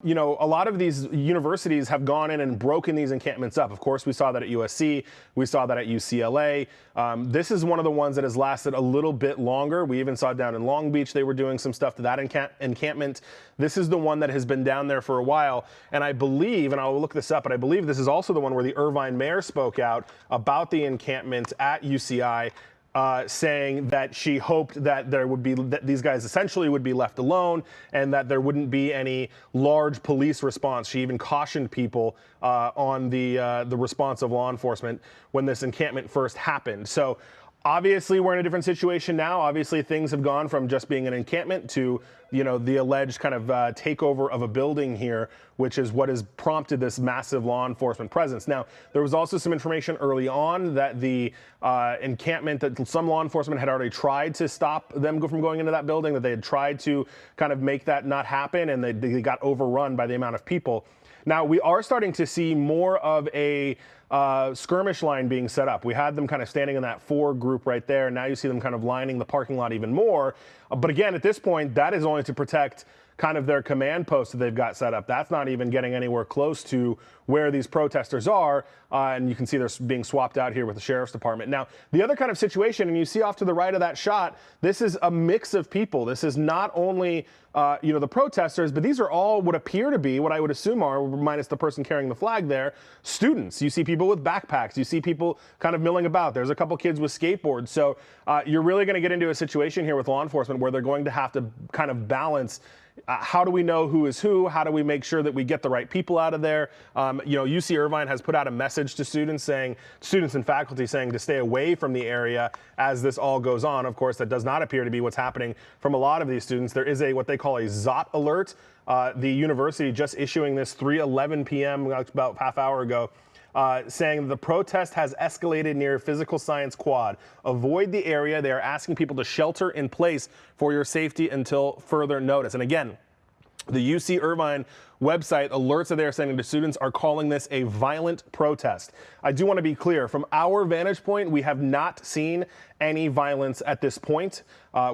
You know, a lot of these universities have gone in and broken these encampments up. Of course, we saw that at USC. We saw that at UCLA. This is one of the ones that has lasted a little bit longer. We even saw down in Long Beach, they were doing some stuff to that encampment. This is the one that has been down there for a while. And I believe, and I'll look this up, but I believe this is also the one where the Irvine mayor spoke out about the encampment at UCI. Saying that she hoped that that these guys essentially would be left alone and that there wouldn't be any large police response. She even cautioned people on the response of law enforcement when this encampment first happened. So obviously we're in a different situation now. Obviously things have gone from just being an encampment to, you know, the alleged kind of takeover of a building here, which is what has prompted this massive law enforcement presence. Now, there was also some information early on that the encampment, that some law enforcement had already tried to stop them from going into that building, that they had tried to kind of make that not happen, and they got overrun by the amount of people. Now, we are starting to see more of a skirmish line being set up. We had them kind of standing in that 4 group right there. Now you see them kind of lining the parking lot even more. But again, at this point, that is only to protect kind of their command post that they've got set up. That's not even getting anywhere close to where these protesters are. And you can see they're being swapped out here with the sheriff's department. Now, the other kind of situation, and you see off to the right of that shot, this is a mix of people. This is not only, you know, the protesters, but these are all what appear to be, what I would assume are, minus the person carrying the flag there, students. You see people with backpacks. You see people kind of milling about. There's a couple kids with skateboards. So you're really going to get into a situation here with law enforcement where they're going to have to kind of balance how do we know who is who? How do we make sure that we get the right people out of there? You know, UC Irvine has put out a message to students and faculty saying to stay away from the area as this all goes on. Of course, that does not appear to be what's happening from a lot of these students. There is what they call a ZOT alert. The university just issuing this 3:11 p.m. about half hour ago. Saying the protest has escalated near Physical Science Quad. Avoid the area. They are asking people to shelter in place for your safety until further notice. And again, the UC Irvine website alerts that they are sending to students are calling this a violent protest. I do want to be clear, from our vantage point, we have not seen any violence at this point.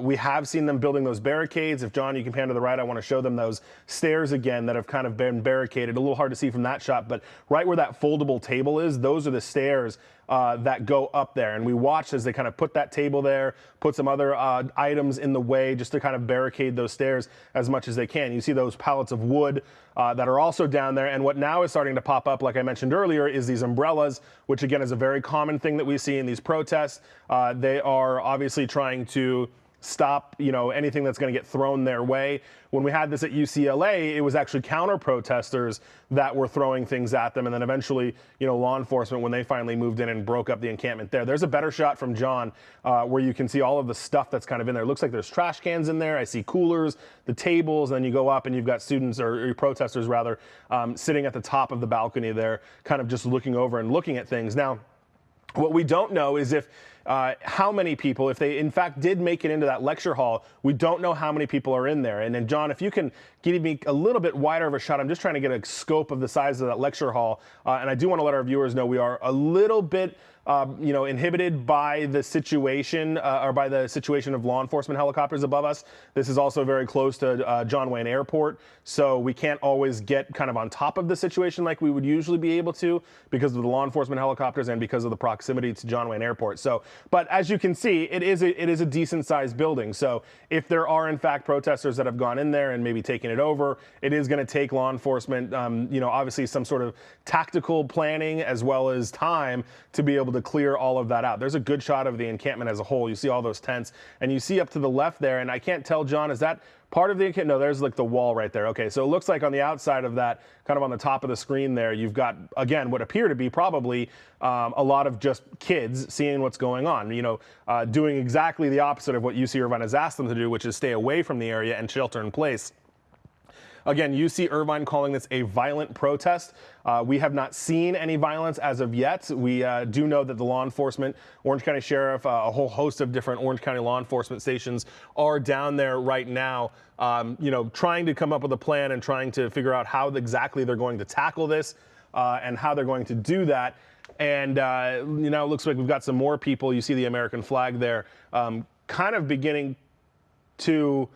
We have seen them building those barricades. If, John, you can pan to the right, I want to show them those stairs again that have kind of been barricaded. A little hard to see from that shot, but right where that foldable table is, those are the stairs that go up there. And we watched as they kind of put that table there, put some other items in the way just to kind of barricade those stairs as much as they can. You see those pallets of wood that are also down there. And what now is starting to pop up, like I mentioned earlier, is these umbrellas, which again is a very common thing that we see in these protests. They are obviously trying to stop, you know, anything that's going to get thrown their way. When we had this at UCLA, it was actually counter protesters that were throwing things at them. And then eventually, you know, law enforcement, when they finally moved in and broke up the encampment there. There's a better shot from John where you can see all of the stuff that's kind of in there. It looks like there's trash cans in there. I see coolers, the tables, and then you go up and you've got students or protesters rather sitting at the top of the balcony there, kind of just looking over and looking at things. Now, what we don't know is if how many people, if they in fact did make it into that lecture hall, we don't know how many people are in there. And then, John, if you can give me a little bit wider of a shot, I'm just trying to get a scope of the size of that lecture hall. And I do want to let our viewers know we are a little bit you know, inhibited by the situation or by the situation of law enforcement helicopters above us. This is also very close to John Wayne Airport, so we can't always get kind of on top of the situation like we would usually be able to because of the law enforcement helicopters and because of the proximity to John Wayne Airport. So, but as you can see, it is a decent sized building. So if there are in fact protesters that have gone in there and maybe taken it over, it is going to take law enforcement, you know, obviously some sort of tactical planning as well as time to be able to clear all of that out. There's a good shot of the encampment as a whole. You see all those tents, and you see up to the left there, and I can't tell, John, is that part of the encampment? No, there's like the wall right there. Okay, so it looks like on the outside of that, kind of on the top of the screen there, you've got, again, what appear to be probably a lot of just kids seeing what's going on, you know, doing exactly the opposite of what UC Irvine has asked them to do, which is stay away from the area and shelter in place. Again, UC Irvine calling this a violent protest. We have not seen any violence as of yet. We do know that the law enforcement, Orange County Sheriff, a whole host of different Orange County law enforcement stations are down there right now, you know, trying to come up with a plan and trying to figure out how exactly they're going to tackle this and how they're going to do that. And, you know, it looks like we've got some more people. You see the American flag there, kind of beginning to,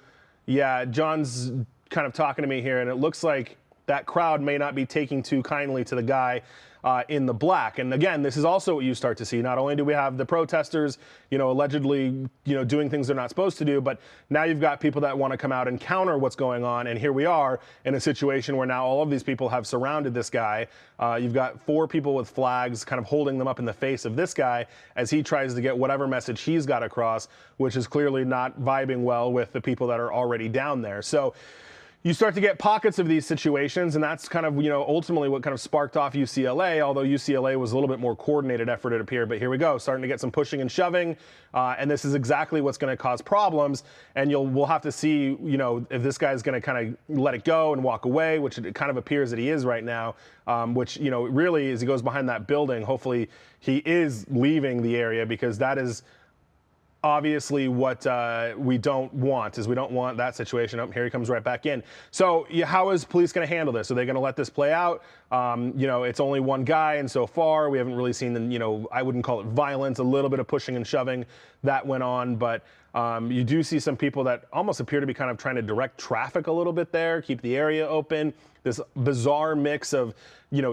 yeah, John's kind of talking to me here, and it looks like that crowd may not be taking too kindly to the guy in the black. And again, this is also what you start to see. Not only do we have the protesters, allegedly, doing things they're not supposed to do, but now you've got people that want to come out and counter what's going on. And here we are in a situation where now all of these people have surrounded this guy. You've got 4 people with flags kind of holding them up in the face of this guy as he tries to get whatever message he's got across, which is clearly not vibing well with the people that are already down there. So you start to get pockets of these situations, and that's kind of, ultimately what kind of sparked off UCLA, although UCLA was a little bit more coordinated effort, it appeared. But here we go, starting to get some pushing and shoving, and this is exactly what's going to cause problems. And we'll have to see, if this guy's going to kind of let it go and walk away, which it kind of appears that he is right now, which, really, as he goes behind that building, hopefully he is leaving the area, because that is obviously what we don't want, is we don't want that situation. Oh, here he comes right back in. So how is police going to handle this? Are they going to let this play out? It's only one guy, and so far we haven't really seen the, I wouldn't call it violence, a little bit of pushing and shoving that went on, but you do see some people that almost appear to be kind of trying to direct traffic a little bit there, keep the area open. This bizarre mix of,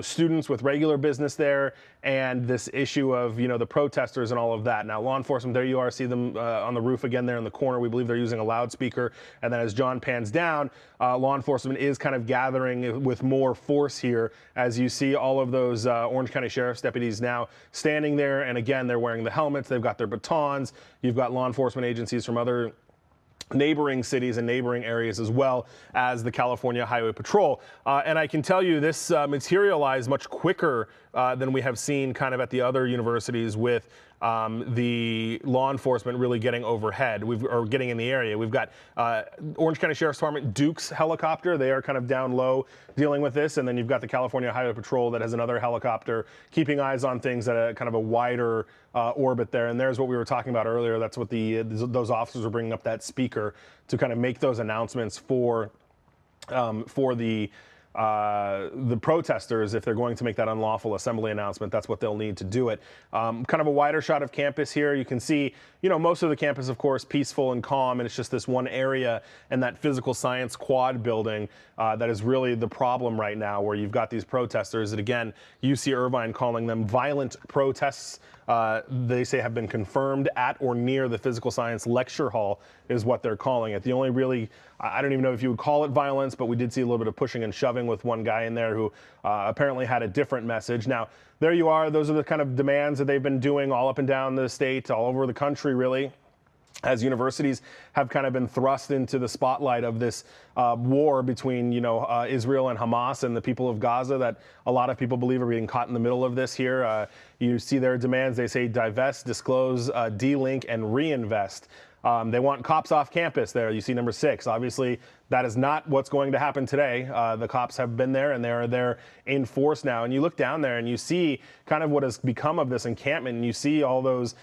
students with regular business there, and this issue of, the protesters and all of that. Now, law enforcement, there you are, see them on the roof again there in the corner. We believe they're using a loudspeaker. And then as John pans down, law enforcement is kind of gathering with more force here, as you see all of those Orange County Sheriff's deputies now standing there. And again, they're wearing the helmets. They've got their batons. You've got law enforcement agencies from other neighboring cities and neighboring areas, as well as the California Highway Patrol. And I can tell you this materialized much quicker than we have seen kind of at the other universities, with the law enforcement really getting overhead, or getting in the area. We've got Orange County Sheriff's Department, Duke's helicopter. They are kind of down low dealing with this. And then you've got the California Highway Patrol that has another helicopter keeping eyes on things at a kind of a wider orbit there. And there's what we were talking about earlier. That's what those officers are bringing up, that speaker, to kind of make those announcements for the protesters. If they're going to make that unlawful assembly announcement, that's what they'll need to do it. Kind of a wider shot of campus here. You can see, most of the campus, of course, peaceful and calm, and it's just this one area and that physical science quad building that is really the problem right now, where you've got these protesters that, again, UC Irvine calling them violent protests. They say have been confirmed at or near the physical science lecture hall, is what they're calling it. The only really, I don't even know if you would call it violence, but we did see a little bit of pushing and shoving with one guy in there who apparently had a different message. Now, there you are. Those are the kind of demands that they've been doing all up and down the state, all over the country, really, as universities have kind of been thrust into the spotlight of this war between, Israel and Hamas and the people of Gaza, that a lot of people believe are being caught in the middle of this here. You see their demands. They say divest, disclose, delink, and reinvest. They want cops off campus there. You see number 6. Obviously, that is not what's going to happen today. The cops have been there, and they're there in force now. And you look down there and you see kind of what has become of this encampment, and you see all those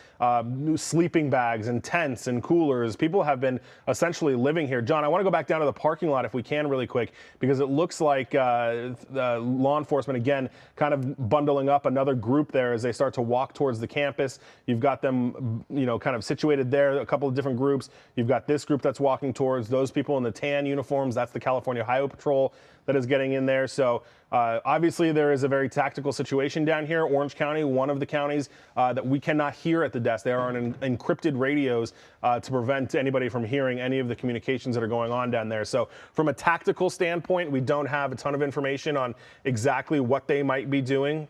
new sleeping bags and tents and coolers. People have been essentially living here. John, I want to go back down to the parking lot if we can really quick, because it looks like the law enforcement, again, kind of bundling up another group there as they start to walk towards the campus. You've got them, kind of situated there, a couple of different groups. You've got this group that's walking towards those people in the tan uniforms. That's the California Highway Patrol that is getting in there. So obviously there is a very tactical situation down here. Orange County, one of the counties that we cannot hear at the desk. They are on encrypted radios to prevent anybody from hearing any of the communications that are going on down there. So from a tactical standpoint, we don't have a ton of information on exactly what they might be doing.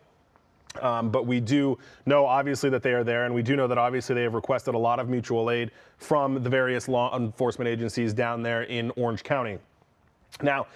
But we do know, obviously, that they are there, and we do know that, obviously, they have requested a lot of mutual aid from the various law enforcement agencies down there in Orange County. Now,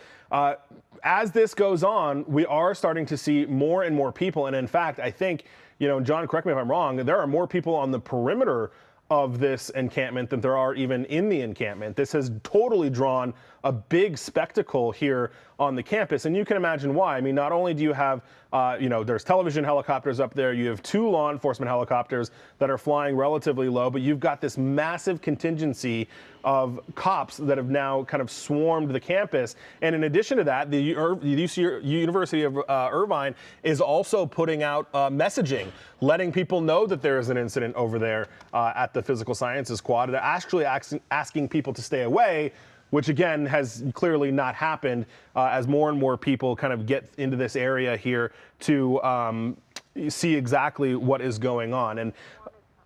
as this goes on, we are starting to see more and more people, and in fact, I think, John, correct me if I'm wrong, there are more people on the perimeter of this encampment than there are even in the encampment. This has totally drawn a big spectacle here on the campus, and you can imagine why. I mean, not only do you have, there's television helicopters up there, you have 2 law enforcement helicopters that are flying relatively low, but you've got this massive contingency of cops that have now kind of swarmed the campus. And in addition to that, the University of Irvine is also putting out messaging, letting people know that there is an incident over there at the Physical Sciences Quad. They're actually asking people to stay away, which again has clearly not happened as more and more people kind of get into this area here to see exactly what is going on. And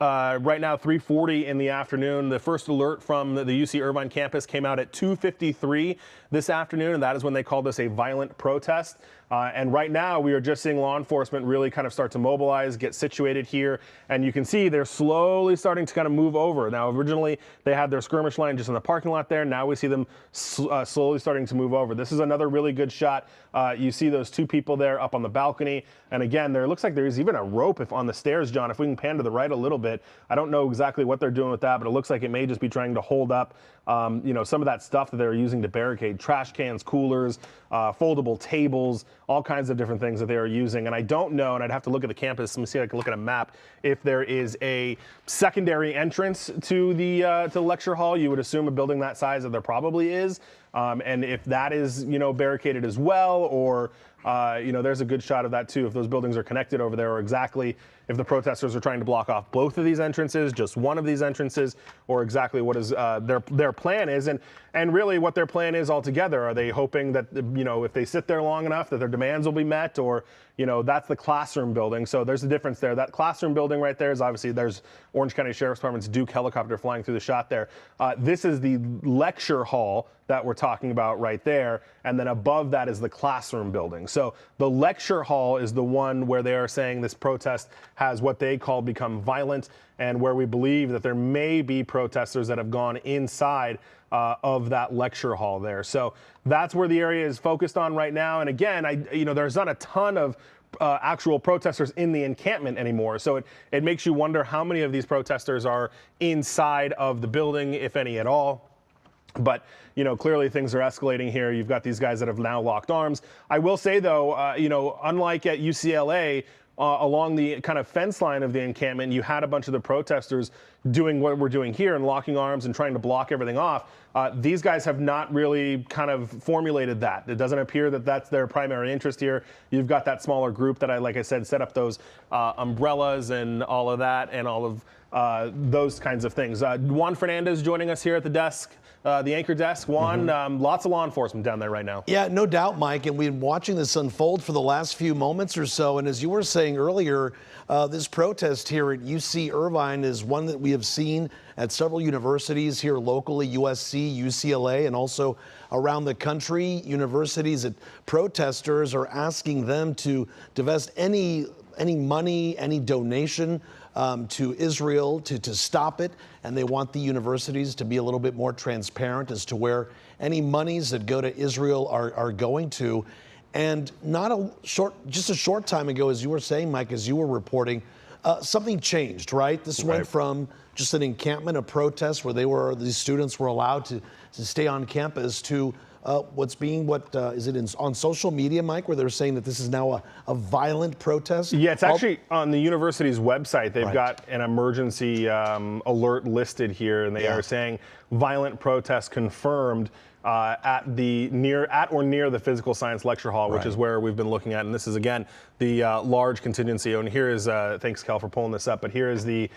right now, 3:40 in the afternoon. The first alert from the UC Irvine campus came out at 2:53 this afternoon, and that is when they called this a violent protest. And right now, we are just seeing law enforcement really kind of start to mobilize, get situated here, and you can see they're slowly starting to kind of move over. Now, originally, they had their skirmish line just in the parking lot there. Now we see them slowly starting to move over. This is another really good shot. You see those two people there up on the balcony, and again, there looks like there's even a rope on the stairs, John. If we can pan to the right a little bit, I don't know exactly what they're doing with that, but it looks like it may just be trying to hold up, some of that stuff that they're using to barricade: trash cans, coolers, foldable tables, all kinds of different things that they are using. And I don't know, and I'd have to look at the campus. Let me see if I can look at a map. If there is a secondary entrance to the lecture hall, you would assume a building that size that there probably is. And if that is, barricaded as well, or, there's a good shot of that too, if those buildings are connected over there, or exactly if the protesters are trying to block off both of these entrances, just one of these entrances, or exactly what is their plan is. And really what their plan is altogether. Are they hoping that, if they sit there long enough that their demands will be met, or, that's the classroom building. So there's a difference there. That classroom building right there is obviously, there's Orange County Sheriff's Department's Duke helicopter flying through the shot there. This is the lecture hall that we're talking about right there. And then above that is the classroom building. So the lecture hall is the one where they are saying this protest has what they call become violent, and where we believe that there may be protesters that have gone inside of that lecture hall there. So that's where the area is focused on right now. And again, there's not a ton of actual protesters in the encampment anymore. So it makes you wonder how many of these protesters are inside of the building, if any at all. But, clearly things are escalating here. You've got these guys that have now locked arms. I will say, though, unlike at UCLA, along the kind of fence line of the encampment, you had a bunch of the protesters doing what we're doing here and locking arms and trying to block everything off. These guys have not really kind of formulated that. It doesn't appear that that's their primary interest here. You've got that smaller group that like I said, set up those umbrellas and all of that and all of those kinds of things. Juan Fernandez joining us here at the desk. The anchor desk. Juan, lots of law enforcement down there right now. Yeah, no doubt, Mike. And we've been watching this unfold for the last few moments or so. And as you were saying earlier, this protest here at UC Irvine is one that we have seen at several universities here locally, USC, UCLA, and also around the country. Universities and protesters are asking them to divest any money, any donation to Israel to stop it, and they want the universities to be a little bit more transparent as to where any monies that go to Israel are going to. And just a short time ago, as you were saying, Mike, as you were reporting, something changed, right? This went from just an encampment, a protest where these students were allowed to stay on campus to is it on social media, Mike, where they're saying that this is now a violent protest? Yeah, it's actually on the university's website. They've got an emergency alert listed here, and they are saying violent protest confirmed at or near the physical science lecture hall, which is where we've been looking at. And this is, again, the large contingency. And here is, thanks, Cal, for pulling this up, but here is the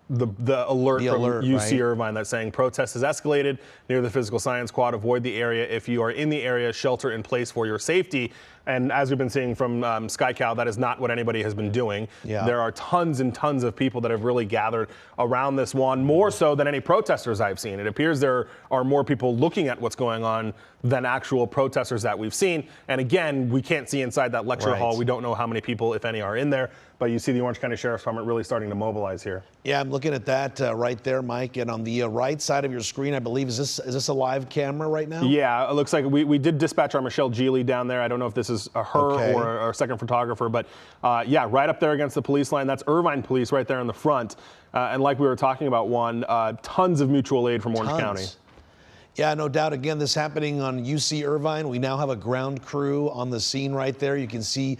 alert from UC Irvine that's saying protest has escalated near the physical science quad. Avoid the area. If you are in the area, shelter in place for your safety. And as we've been seeing from SkyCal, that is not what anybody has been doing. There are tons and tons of people that have really gathered around this one, more so than any protesters I've seen. It appears there are more people looking at what's going on than actual protesters that we've seen. And again, we can't see inside that lecture hall. We don't know how many people, if any, are in there. But you see the Orange County Sheriff's Department really starting to mobilize here. Yeah, I'm looking at that right there, Mike. And on the right side of your screen, I believe, is this a live camera right now? Yeah, it looks like we did dispatch our Michelle Geely down there. I don't know if this is her or a second photographer, but yeah, right up there against the police line. That's Irvine Police right there in the front. And like we were talking about, tons of mutual aid from Orange County. Yeah, no doubt. Again, this happening on UC Irvine. We now have a ground crew on the scene right there. You can see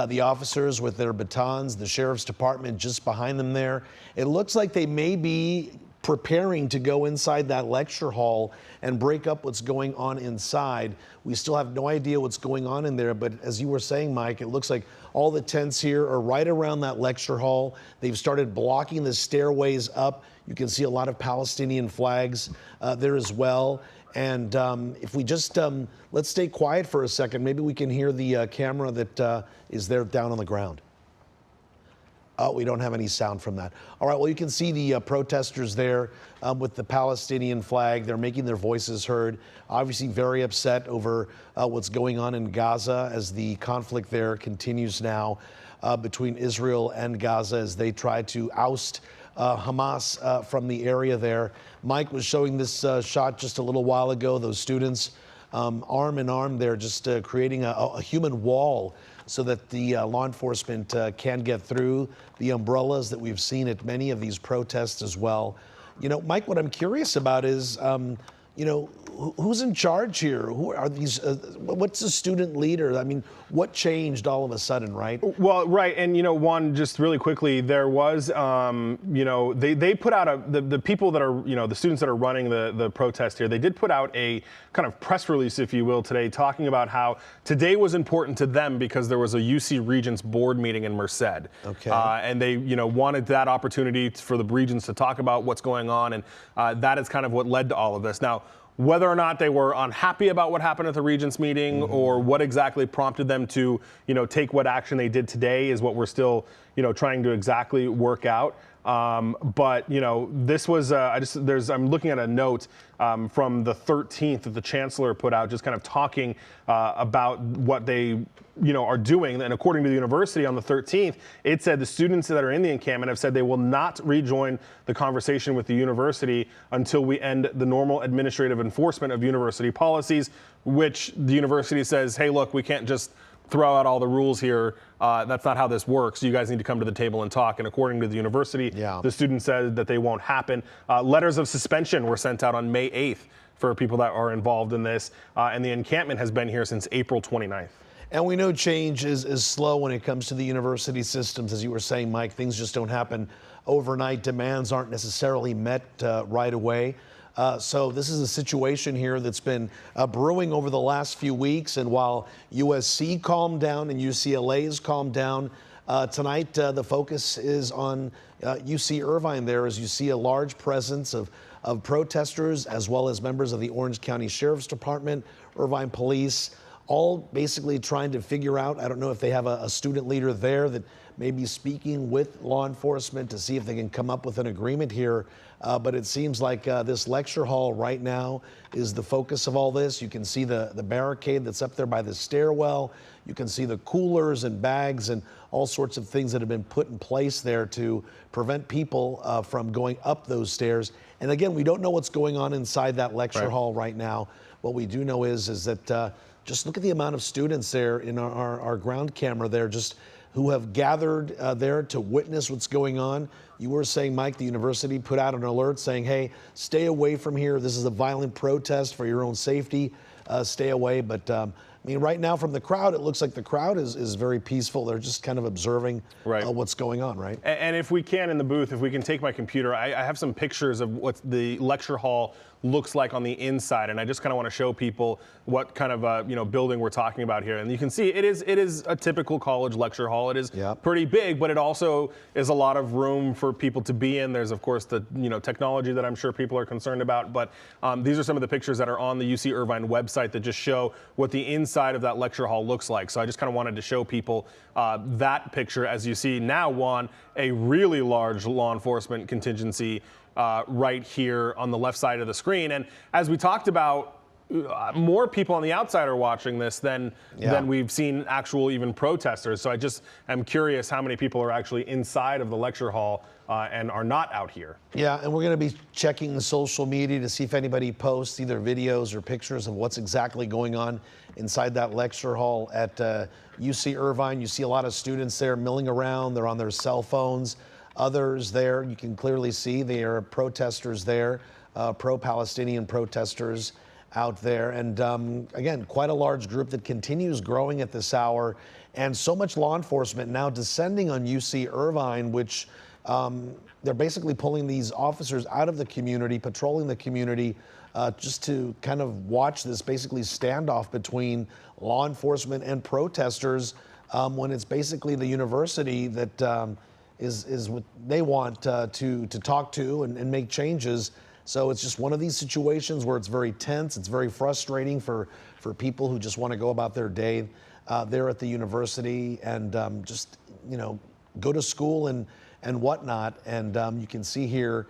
the officers with their batons, the Sheriff's Department just behind them there. It looks like they may be preparing to go inside that lecture hall and break up what's going on inside. We still have no idea what's going on in there, but as you were saying, Mike, it looks like all the tents here are right around that lecture hall. They've started blocking the stairways up. You can see a lot of Palestinian flags there as well. And if we just, let's stay quiet for a second, maybe we can hear the camera that is there down on the ground. Oh, we don't have any sound from that. All right, well, you can see the protesters there with the Palestinian flag. They're making their voices heard. Obviously very upset over what's going on in Gaza as the conflict there continues now between Israel and Gaza as they try to oust Hamas from the area there. Mike was showing this shot just a little while ago. Those students arm in arm, they're just creating a human wall so that the law enforcement can get through. The umbrellas that we've seen at many of these protests as well. You know, Mike, what I'm curious about is, you know, who's in charge here? Who are these? What's the student leader? I mean, what changed all of a sudden, right? Well, right, and you know, one, just really quickly, there was, you know, they put out the people that are, you know, the students that are running the protest here, they did put out a kind of press release, if you will, today, talking about how today was important to them because there was a UC Regents board meeting in Merced. Okay. And they, you know, wanted that opportunity for the Regents to talk about what's going on, and that is kind of what led to all of this. Now, whether or not they were unhappy about what happened at the Regents meeting or what exactly prompted them to, you know, take what action they did today is what we're still, you know, trying to exactly work out. But, you know, this was, I'm looking at a note from the 13th that the chancellor put out, just kind of talking about what they, you know, are doing. And according to the university on the 13th, it said the students that are in the encampment have said they will not rejoin the conversation with the university until we end the normal administrative enforcement of university policies, which the university says, hey, look, we can't just throw out all the rules here. That's not how this works. You guys need to come to the table and talk. And according to the university, the students said that they won't happen. Letters of suspension were sent out on May 8th for people that are involved in this. And the encampment has been here since April 29th. And we know change is slow when it comes to the university systems. As you were saying, Mike, things just don't happen overnight. Demands aren't necessarily met right away. So this is a situation here that's been brewing over the last few weeks. And while USC calmed down and UCLA has calmed down, tonight the focus is on UC Irvine there, as you see a large presence of protesters as well as members of the Orange County Sheriff's Department, Irvine Police, all basically trying to figure out, I don't know if they have a student leader there that may be speaking with law enforcement to see if they can come up with an agreement here. But it seems like this lecture hall right now is the focus of all this. You can see the barricade that's up there by the stairwell. You can see the coolers and bags and all sorts of things that have been put in place there to prevent people from going up those stairs. And again, we don't know what's going on inside that lecture hall right now. What we do know is that just look at the amount of students there in our ground camera there, just who have gathered there to witness what's going on. You were saying, Mike, the university put out an alert saying, hey, stay away from here. This is a violent protest for your own safety. Stay away. But I mean, right now from the crowd, it looks like the crowd is very peaceful. They're just kind of observing what's going on, right? And if we can, in the booth, if we can take my computer, I have some pictures of what the lecture hall looks like on the inside, and I just kind of want to show people what kind of you know, building we're talking about here. And you can see it is a typical college lecture hall. It is pretty big, but it also is a lot of room for people to be in. There's of course the, you know, technology that I'm sure people are concerned about, but these are some of the pictures that are on the UC Irvine website that just show what the inside of that lecture hall looks like. So I just kind of wanted to show people that picture. As you see now, Juan, a really large law enforcement contingency right here on the left side of the screen. And as we talked about, more people on the outside are watching this than we've seen actual even protesters. So I just am curious how many people are actually inside of the lecture hall and are not out here. Yeah, and we're going to be checking social media to see if anybody posts either videos or pictures of what's exactly going on inside that lecture hall at UC Irvine. You see a lot of students there milling around. They're on their cell phones. Others there, you can clearly see they are protesters there, pro-Palestinian protesters out there. And again, quite a large group that continues growing at this hour. And so much law enforcement now descending on UC Irvine, which they're basically pulling these officers out of the community, patrolling the community, just to kind of watch this basically standoff between law enforcement and protesters when it's basically the university that is what they want to talk to and make changes. So it's just one of these situations where it's very tense. It's very frustrating for people who just want to go about their day there at the university and just, go to school and whatnot. And you can see here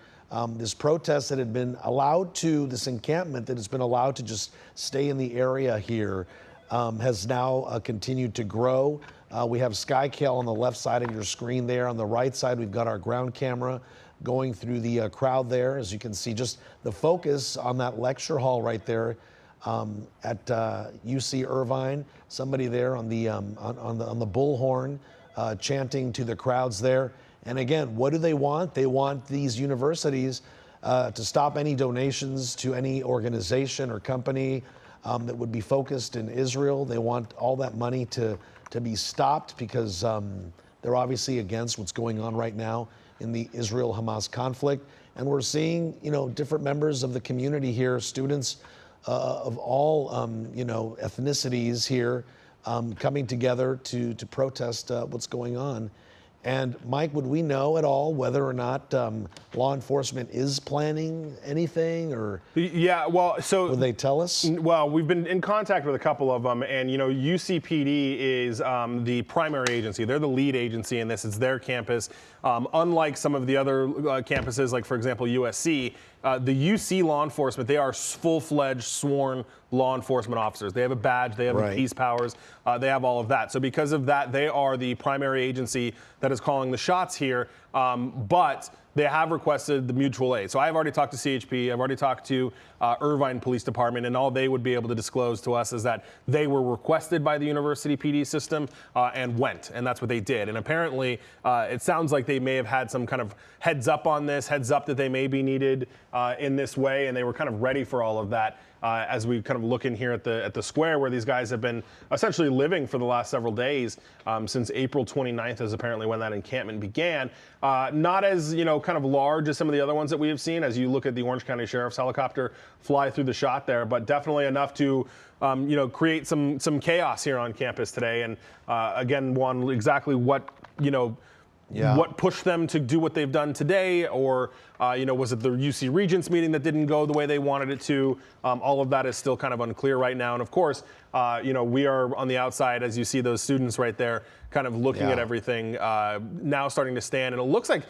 this protest that had been allowed to, this encampment that has been allowed to just stay in the area here has now continued to grow. We have SkyCal on the left side of your screen there. On the right side, we've got our ground camera going through the crowd there. As you can see, just the focus on that lecture hall right there at UC Irvine. Somebody there on the bullhorn chanting to the crowds there. And again, what do they want? They want these universities to stop any donations to any organization or company that would be focused in Israel. They want all that money to be stopped because they're obviously against what's going on right now in the Israel-Hamas conflict. And we're seeing, different members of the community here, students of all, ethnicities here coming together to protest what's going on. And Mike, would we know at all whether or not law enforcement is planning anything, or would they tell us? Well, we've been in contact with a couple of them, and UCPD is the primary agency. They're the lead agency in this. It's their campus. Unlike some of the other campuses, like for example USC, the UC law enforcement, they are full-fledged sworn law enforcement officers. They have a badge, they have peace powers, they have all of that. So because of that, they are the primary agency that is calling the shots here. But they have requested the mutual aid. So I've already talked to CHP, I've already talked to Irvine Police Department, and all they would be able to disclose to us is that they were requested by the university PD system and went, and that's what they did. And apparently, it sounds like they may have had some kind of heads up on this, heads up that they may be needed in this way, and they were kind of ready for all of that. As we kind of look in here at the square where these guys have been essentially living for the last several days, since April 29th is apparently when that encampment began. Not as, kind of large as some of the other ones that we have seen as you look at the Orange County Sheriff's helicopter fly through the shot there, but definitely enough to create some chaos here on campus today. And again, exactly what, what pushed them to do what they've done today, or was it the UC Regents meeting that didn't go the way they wanted it to? All of that is still kind of unclear right now. And of course, we are on the outside, as you see those students right there, kind of looking at everything, now starting to stand. And it looks like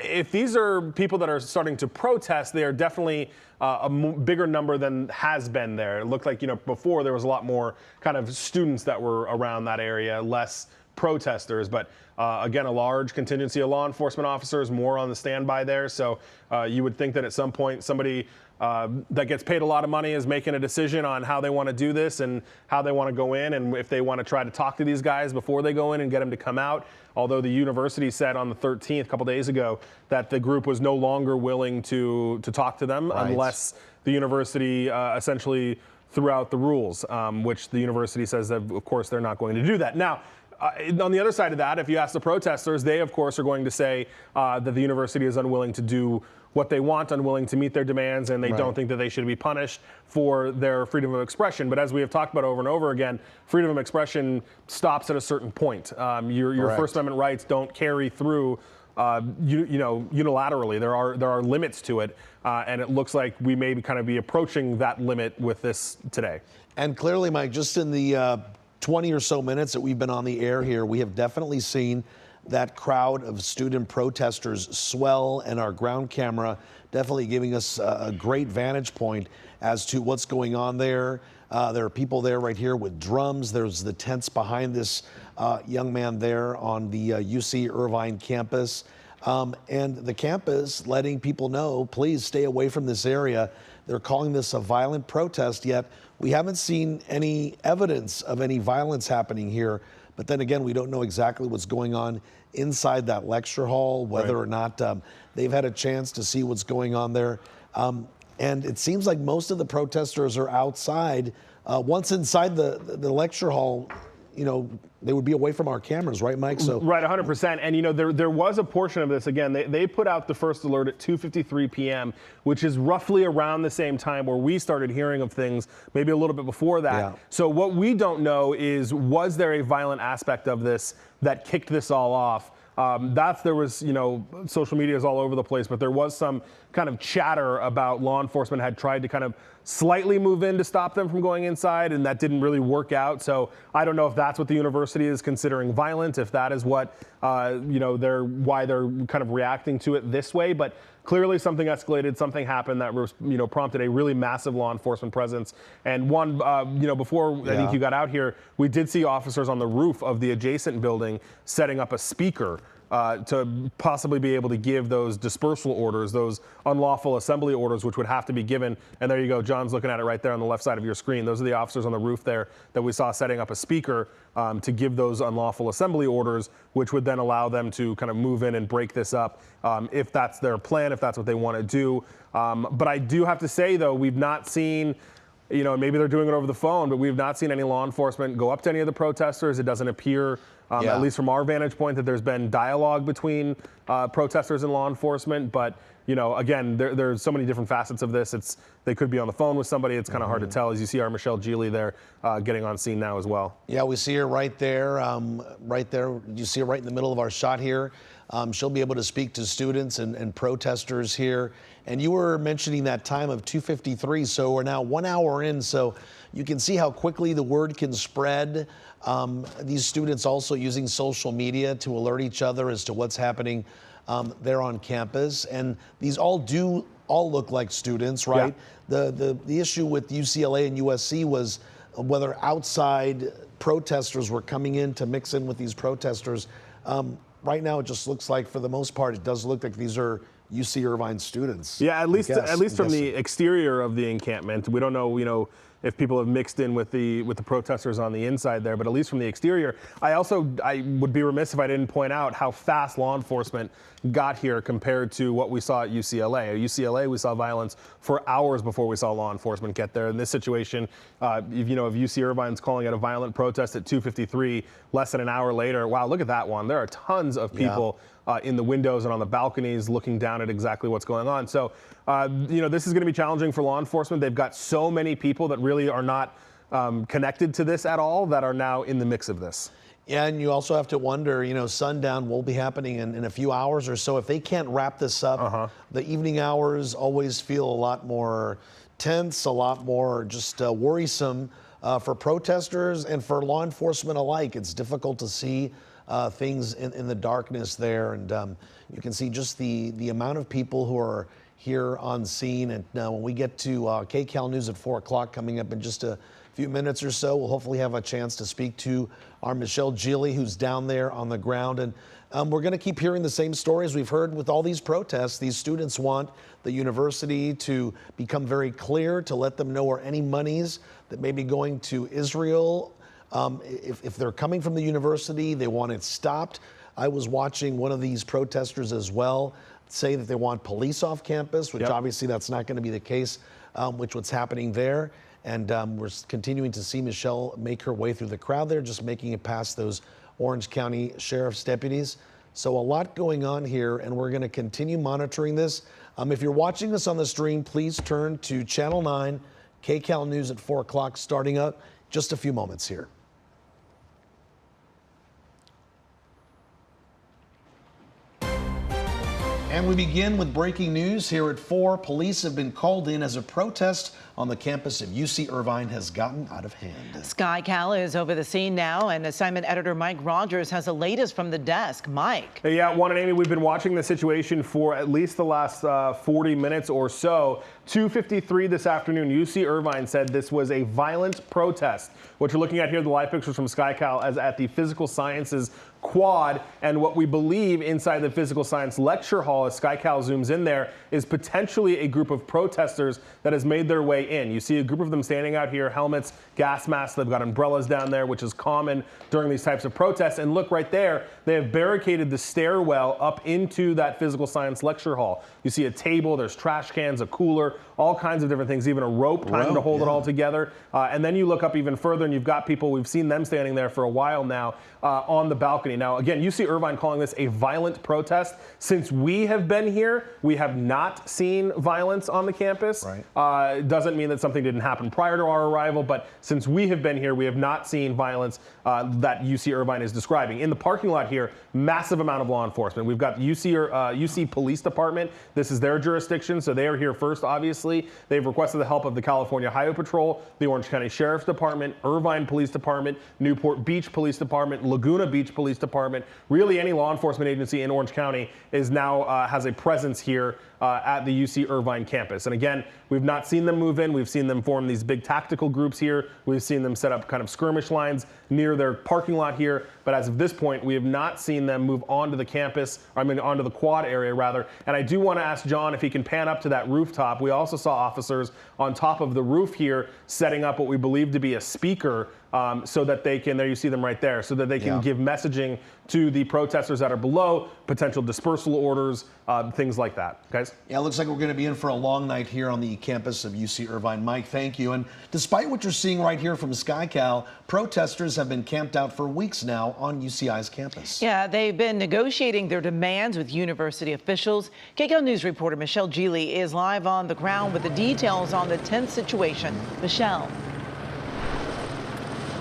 if these are people that are starting to protest, they are definitely a bigger number than has been there. It looked like, before there was a lot more kind of students that were around that area, less protesters, but again, a large contingency of law enforcement officers, more on the standby there. So you would think that at some point somebody that gets paid a lot of money is making a decision on how they want to do this and how they want to go in, and if they want to try to talk to these guys before they go in and get them to come out. Although the university said on the 13th, a couple days ago, that the group was no longer willing to talk to them unless the university essentially threw out the rules, which the university says that, of course, they're not going to do that. Now, on the other side of that, if you ask the protesters, they, of course, are going to say that the university is unwilling to do what they want, unwilling to meet their demands, and they don't think that they should be punished for their freedom of expression. But as we have talked about over and over again, freedom of expression stops at a certain point. Your First Amendment rights don't carry through unilaterally. There are limits to it, and it looks like we may kind of be approaching that limit with this today. And clearly, Mike, just in the 20 or so minutes that we've been on the air here, we have definitely seen that crowd of student protesters swell, and our ground camera definitely giving us a great vantage point as to what's going on there. There are people there right here with drums. There's the tents behind this young man there on the UC Irvine campus. And the campus letting people know, please stay away from this area. They're calling this a violent protest, yet we haven't seen any evidence of any violence happening here. But then again, we don't know exactly what's going on inside that lecture hall, whether or not they've had a chance to see what's going on there. And it seems like most of the protesters are outside. Once inside the lecture hall, they would be away from our cameras, right, Mike? So right, 100%. And there was a portion of this. Again, they put out the first alert at 2:53 p.m., which is roughly around the same time where we started hearing of things, maybe a little bit before that. Yeah. So what we don't know is, was there a violent aspect of this that kicked this all off? There was, social media is all over the place, but there was some kind of chatter about law enforcement had tried to kind of slightly move in to stop them from going inside, and that didn't really work out. So I don't know if that's what the university is considering violent, if that is what, why they're kind of reacting to it this way. But clearly something escalated, something happened that prompted a really massive law enforcement presence. And before I think you got out here, we did see officers on the roof of the adjacent building setting up a speaker to possibly be able to give those dispersal orders, those unlawful assembly orders, which would have to be given. And there you go, John's looking at it right there on the left side of your screen. Those are the officers on the roof there that we saw setting up a speaker to give those unlawful assembly orders, which would then allow them to kind of move in and break this up if that's their plan, if that's what they want to do. But I do have to say, though, we've not seen, maybe they're doing it over the phone, but we've not seen any law enforcement go up to any of the protesters. It doesn't appear, at least from our vantage point, that there's been dialogue between protesters and law enforcement. But, again, there's so many different facets of this. They could be on the phone with somebody. It's kind of hard to tell, as you see our Michelle Geely there getting on scene now as well. Yeah, we see her right there. Right there. You see her right in the middle of our shot here. She'll be able to speak to students and protesters here. And you were mentioning that time of 2:53, so we're now 1 hour in, so you can see how quickly the word can spread. These students also using social media to alert each other as to what's happening there on campus. And these all look like students, right? Yeah. The issue with UCLA and USC was whether outside protesters were coming in to mix in with these protesters. Right now, it just looks like, for the most part, it does look like these are UC Irvine students. Yeah, at least from the exterior of the encampment. We don't know, if people have mixed in with the protesters on the inside there, but at least from the exterior. I would be remiss if I didn't point out how fast law enforcement got here compared to what we saw at UCLA. At UCLA, we saw violence for hours before we saw law enforcement get there. In this situation, if UC Irvine's calling it a violent protest at 2:53, less than an hour later, wow, look at that one. There are tons of people in the windows and on the balconies looking down at exactly what's going on. So, this is going to be challenging for law enforcement. They've got so many people that really are not connected to this at all that are now in the mix of this. Yeah, and you also have to wonder, sundown will be happening in a few hours or so. If they can't wrap this up, the evening hours always feel a lot more tense, a lot more just worrisome for protesters and for law enforcement alike. It's difficult to see things in the darkness there. And you can see just the amount of people who are here on scene. And when we get to KCAL News at 4 o'clock coming up in just a few minutes or so, we'll hopefully have a chance to speak to our Michelle Geely, who's down there on the ground. And we're going to keep hearing the same stories we've heard with all these protests. These students want the university to become very clear, to let them know where any monies that may be going to Israel, if they're coming from the university, they want it stopped. I was watching one of these protesters as well say that they want police off campus, which obviously that's not going to be the case, what's happening there. And we're continuing to see Michelle make her way through the crowd there, just making it past those Orange County Sheriff's deputies. So a lot going on here, and we're going to continue monitoring this. If you're watching this on the stream, please turn to Channel 9, KCAL News at 4 o'clock, starting up just a few moments here. And we begin with breaking news here at 4. Police have been called in as a protest on the campus of UC Irvine has gotten out of hand. Sky Cal is over the scene now, and assignment editor Mike Rogers has the latest from the desk. Mike. Yeah, Juan and Amy, we've been watching the situation for at least the last 40 minutes or so. 2:53 this afternoon, UC Irvine said this was a violent protest. What you're looking at here, the live pictures from Sky Cal, as at the Physical Sciences quad, and what we believe inside the Physical Science lecture hall, as Sky Cal zooms in there, is potentially a group of protesters that has made their way in. You see a group of them standing out here, helmets, gas masks, they've got umbrellas down there, which is common during these types of protests. And look right there, they have barricaded the stairwell up into that Physical Science lecture hall. You see a table, there's trash cans, a cooler, all kinds of different things, even a rope trying to hold it all together. And then you look up even further and you've got people, we've seen them standing there for a while now on the balcony. Now, again, UC Irvine calling this a violent protest. Since we have have been here, we have not seen violence on the campus. Right. Doesn't mean that something didn't happen prior to our arrival, but since we have been here, we have not seen violence that UC Irvine is describing. In the parking lot here, massive amount of law enforcement. We've got UC Police Department. This is their jurisdiction, so they are here first, obviously. They've requested the help of the California Highway Patrol, the Orange County Sheriff's Department, Irvine Police Department, Newport Beach Police Department, Laguna Beach Police Department. Really, any law enforcement agency in Orange County is now has a presence here at the UC Irvine campus. And again, we've not seen them move in. We've seen them form these big tactical groups here. We've seen them set up kind of skirmish lines near their parking lot here. But as of this point, we have not seen them move onto the campus, onto the quad area rather. And I do want to ask John if he can pan up to that rooftop. We also saw officers on top of the roof here setting up what we believe to be a speaker so that they can, there you see them right there, so that they can give messaging to the protesters that are below, potential dispersal orders, things like that. Guys? Yeah, it looks like we're going to be in for a long night here on the campus of UC Irvine. Mike, thank you. And despite what you're seeing right here from SkyCal, protesters have been camped out for weeks now on UCI's campus. Yeah, they've been negotiating their demands with university officials. KCAL News reporter Michelle Geely is live on the ground with the details on the tense situation. Michelle.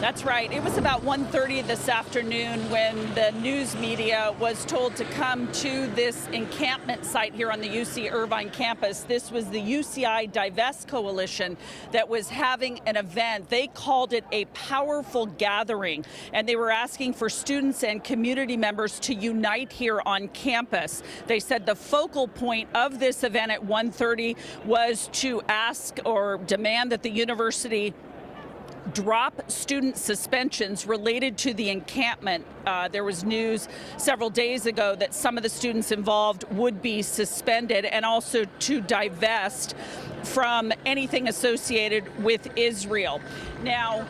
That's right. It was about 1:30 this afternoon when the news media was told to come to this encampment site here on the UC Irvine campus. This was the UCI Divest Coalition that was having an event. They called it a powerful gathering, and they were asking for students and community members to unite here on campus. They said the focal point of this event at 1:30 was to ask or demand that the university drop student suspensions related to the encampment. There was news several days ago that some of the students involved would be suspended, and also to divest from anything associated with Israel. Now,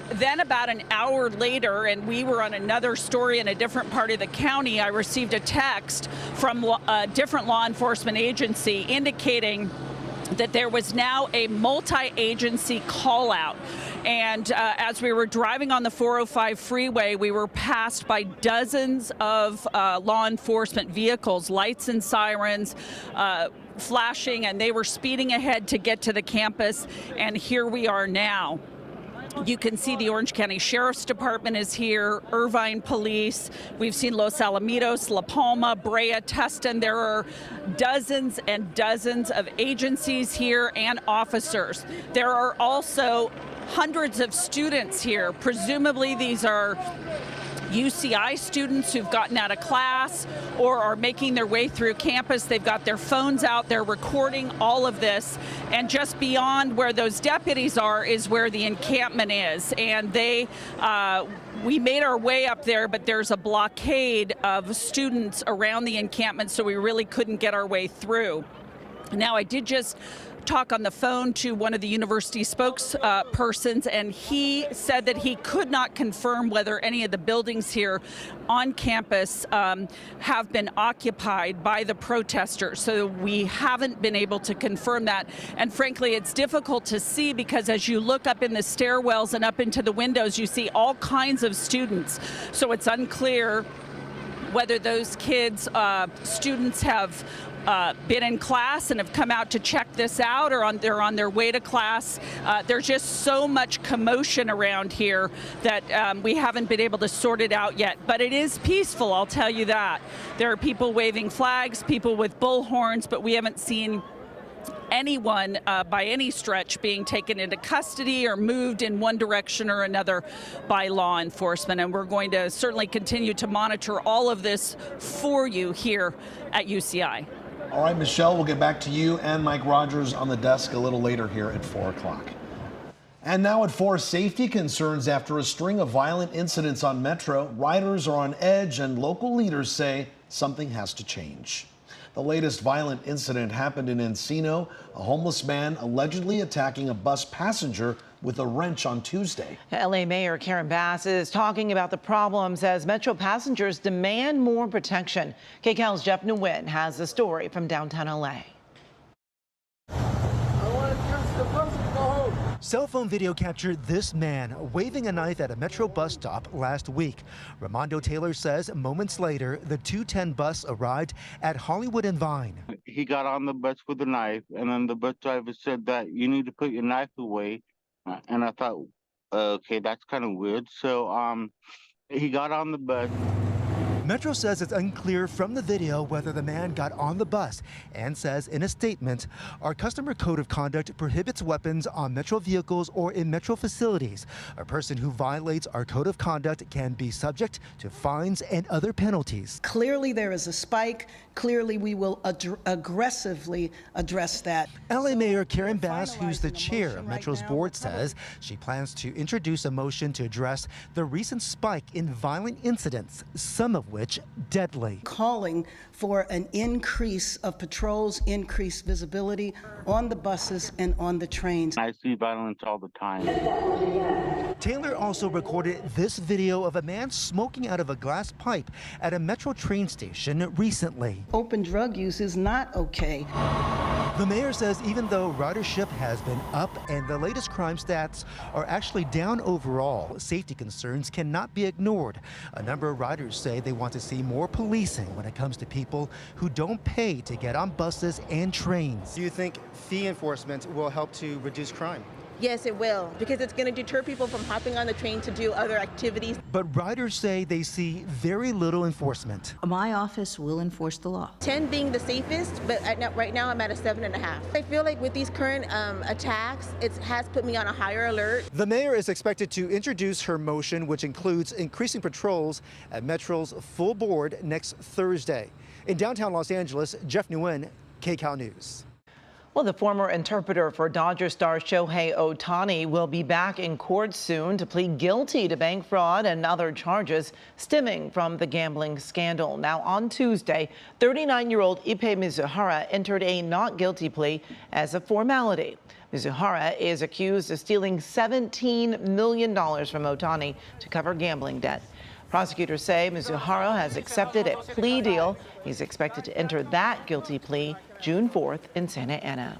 then about an hour later, and we were on another story in a different part of the county, I received a text from a different law enforcement agency indicating that there was now a multi-agency call out. And as we were driving on the 405 freeway, we were passed by dozens of law enforcement vehicles, lights and sirens, flashing, and they were speeding ahead to get to the campus. And here we are now. You can see the Orange County Sheriff's Department is here, Irvine Police. We've seen Los Alamitos, La Palma, Brea, Tustin. There are dozens and dozens of agencies here and officers. There are also hundreds of students here. Presumably these are UCI students who've gotten out of class or are making their way through campus. They've got their phones out, they're recording all of this. And just beyond where those deputies are is where the encampment is. And we made our way up there, but there's a blockade of students around the encampment, so we really couldn't get our way through. Now, I did just talk on the phone to one of the university spokespersons, and he said that he could not confirm whether any of the buildings here on campus have been occupied by the protesters. So we haven't been able to confirm that. And frankly, it's difficult to see because as you look up in the stairwells and up into the windows, you see all kinds of students. So it's unclear whether those kids, students have been in class and have come out to check this out, or they're on their way to class. There's just so much commotion around here that we haven't been able to sort it out yet. But it is peaceful, I'll tell you that. There are people waving flags, people with bullhorns, but we haven't seen anyone by any stretch being taken into custody or moved in one direction or another by law enforcement. And we're going to certainly continue to monitor all of this for you here at UCI. All right, Michelle, we'll get back to you and Mike Rogers on the desk a little later here at 4 o'clock. And now at 4, safety concerns after a string of violent incidents on Metro. Riders are on edge and local leaders say something has to change. The latest violent incident happened in Encino, a homeless man allegedly attacking a bus passenger with a wrench on Tuesday. LA Mayor Karen Bass is talking about the problems as Metro passengers demand more protection. KCAL's Jeff Nguyen has the story from downtown LA. Cell phone video captured this man waving a knife at a Metro bus stop last week. Ramondo Taylor says moments later, the 210 bus arrived at Hollywood and Vine. He got on the bus with a knife, and then the bus driver said that you need to put your knife away. And I thought, okay, that's kind of weird. So he got on the bus. Metro says it's unclear from the video whether the man got on the bus and says in a statement, our customer code of conduct prohibits weapons on Metro vehicles or in Metro facilities. A person who violates our code of conduct can be subject to fines and other penalties. Clearly there is a spike. Clearly we will aggressively address that. LA Mayor Karen Bass, who's the chair of Metro's board, says she plans to introduce a motion to address the recent spike in violent incidents, some of which deadly. Calling for an increase of patrols, increased visibility on the buses and on the trains. I see violence all the time. Taylor also recorded this video of a man smoking out of a glass pipe at a Metro train station recently. Open drug use is not okay. The mayor says even though ridership has been up and the latest crime stats are actually down overall, safety concerns cannot be ignored. A number of riders say they want to see more policing when it comes to people who don't pay to get on buses and trains. Do you think fee enforcement will help to reduce crime? Yes, it will, because it's going to deter people from hopping on the train to do other activities. But riders say they see very little enforcement. My office will enforce the law. 10 being the safest, but right now I'm at a 7.5. I feel like with these current attacks, it has put me on a higher alert. The mayor is expected to introduce her motion, which includes increasing patrols at Metro's full board next Thursday. In downtown Los Angeles, Jeff Nguyen, KCAL News. Well, the former interpreter for Dodger star Shohei Ohtani will be back in court soon to plead guilty to bank fraud and other charges stemming from the gambling scandal. Now, on Tuesday, 39-year-old Ippei Mizuhara entered a not guilty plea as a formality. Mizuhara is accused of stealing $17 million from Ohtani to cover gambling debt. Prosecutors say Mizuhara has accepted a plea deal. He's expected to enter that guilty plea June 4th in Santa Ana.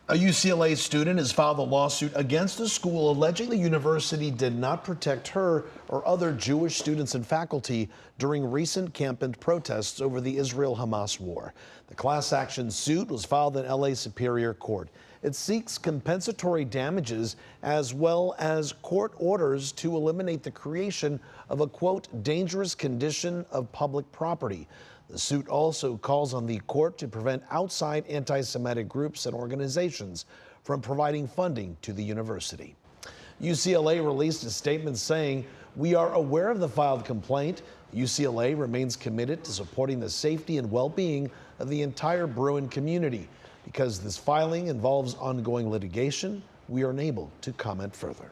A UCLA student has filed a lawsuit against the school alleging the university did not protect her or other Jewish students and faculty during recent Encampment protests over the Israel-Hamas war. The class action suit was filed in LA Superior Court. It seeks compensatory damages as well as court orders to eliminate the creation of a, quote, dangerous condition of public property. The suit also calls on the court to prevent outside anti-Semitic groups and organizations from providing funding to the university. UCLA released a statement saying, we are aware of the filed complaint. UCLA remains committed to supporting the safety and well-being of the entire Bruin community. Because this filing involves ongoing litigation, we are unable to comment further.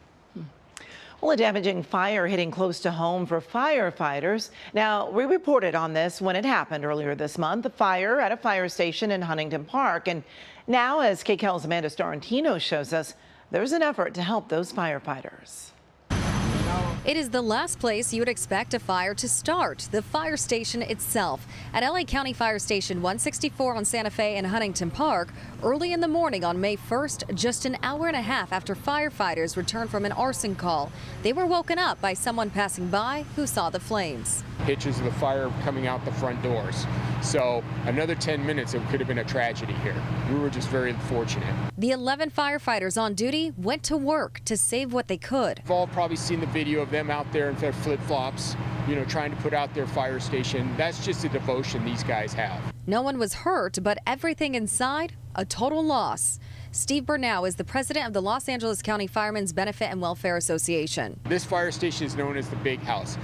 Well, a damaging fire hitting close to home for firefighters. Now, we reported on this when it happened earlier this month, a fire at a fire station in Huntington Park. And now, as KCAL's Amanda Starantino shows us, there's an effort to help those firefighters. It is the last place you would expect a fire to start, the fire station itself. At LA County Fire Station 164 on Santa Fe and Huntington Park, early in the morning on May 1st, just an hour and a half after firefighters returned from an arson call, they were woken up by someone passing by who saw the flames. Pictures of the fire coming out the front doors. So another 10 minutes, it could have been a tragedy here. We were just very fortunate. The 11 firefighters on duty went to work to save what they could. You've all probably seen the video of them out there in their flip-flops, trying to put out their fire station. That's just a devotion these guys have. No one was hurt, but everything inside, a total loss. Steve Burnau is the president of the Los Angeles County Firemen's Benefit and Welfare Association. This fire station is known as the Big House.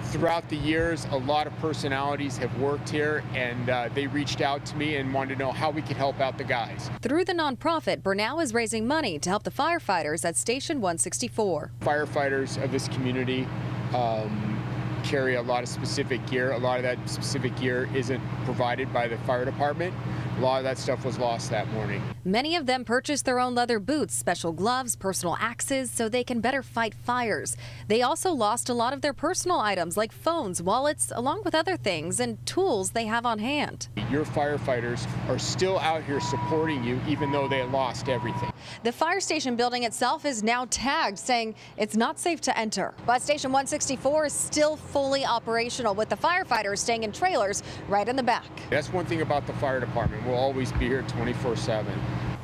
Throughout the years, a lot of personalities have worked here, and they reached out to me and wanted to know how we could help out the guys. Through the nonprofit, Burnau is raising money to help the firefighters at Station 164. Firefighters of this community carry a lot of specific gear. A lot of that specific gear isn't provided by the fire department. A lot of that stuff was lost that morning. Many of them purchased their own leather boots, special gloves, personal axes so they can better fight fires. They also lost a lot of their personal items like phones, wallets, along with other things and tools they have on hand. Your firefighters are still out here supporting you even though they lost everything. The fire station building itself is now tagged, saying it's not safe to enter. But Station 164 is still fully operational, with the firefighters staying in trailers right in the back. That's one thing about the fire department. We'll always be here 24/7.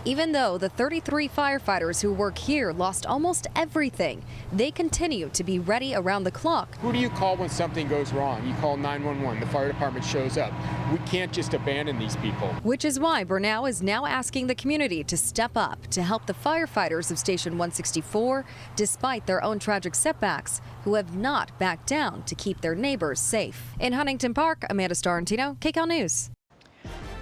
Even though the 33 firefighters who work here lost almost everything, they continue to be ready around the clock. Who do you call when something goes wrong? You call 911. The fire department shows up. We can't just abandon these people. Which is why Bernau is now asking the community to step up to help the firefighters of Station 164, despite their own tragic setbacks, who have not backed down to keep their neighbors safe. In Huntington Park, Amanda Starantino, KCAL News.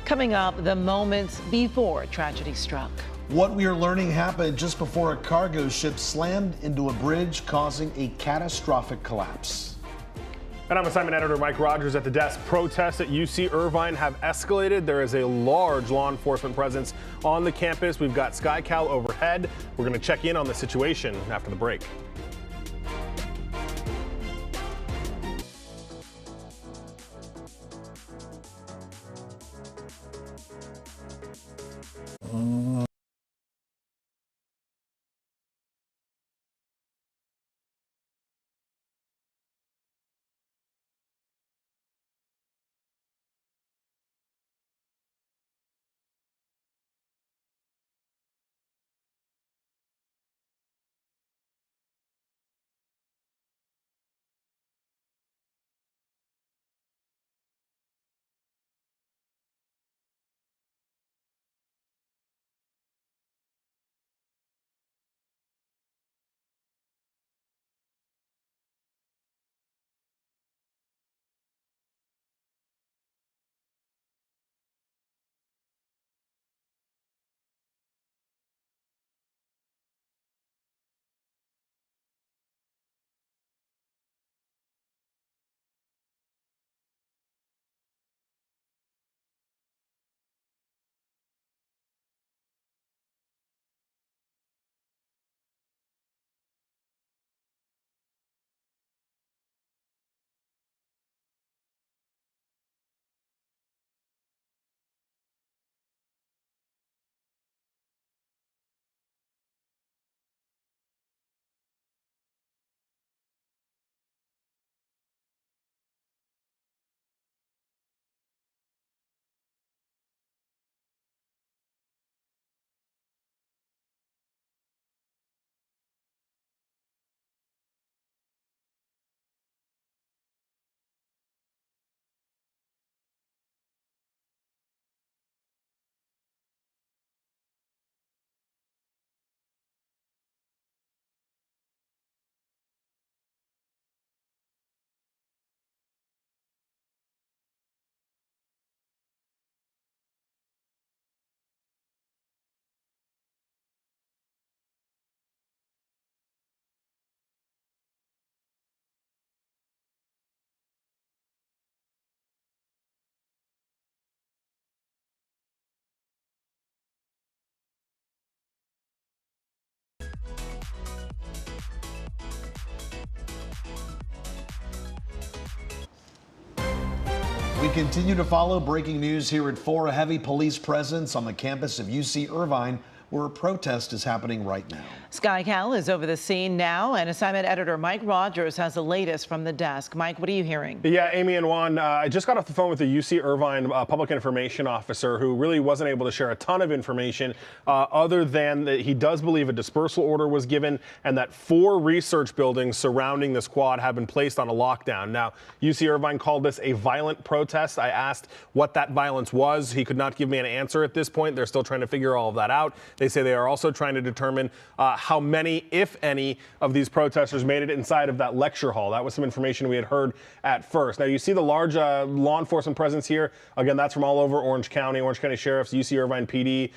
Coming up, the moments before tragedy struck. What we are learning happened just before a cargo ship slammed into a bridge, causing a catastrophic collapse. And I'm assignment editor Mike Rogers at the desk. Protests at UC Irvine have escalated. There is a large law enforcement presence on the campus. We've got SkyCal overhead. We're going to check in on the situation after the break. We continue to follow breaking news here at 4. A heavy police presence on the campus of UC Irvine, where a protest is happening right now. SkyCal is over the scene now, and assignment editor Mike Rogers has the latest from the desk. Mike, what are you hearing? Yeah, Amy and Juan, I just got off the phone with the UC Irvine public information officer who really wasn't able to share a ton of information other than that he does believe a dispersal order was given and that 4 research buildings surrounding this quad have been placed on a lockdown. Now, UC Irvine called this a violent protest. I asked what that violence was. He could not give me an answer at this point. They're still trying to figure all of that out. They say they are also trying to determine how many, if any, of these protesters made it inside of that lecture hall. That was some information we had heard at first. Now, you see the large law enforcement presence here. Again, that's from all over Orange County Sheriffs, UC Irvine PD,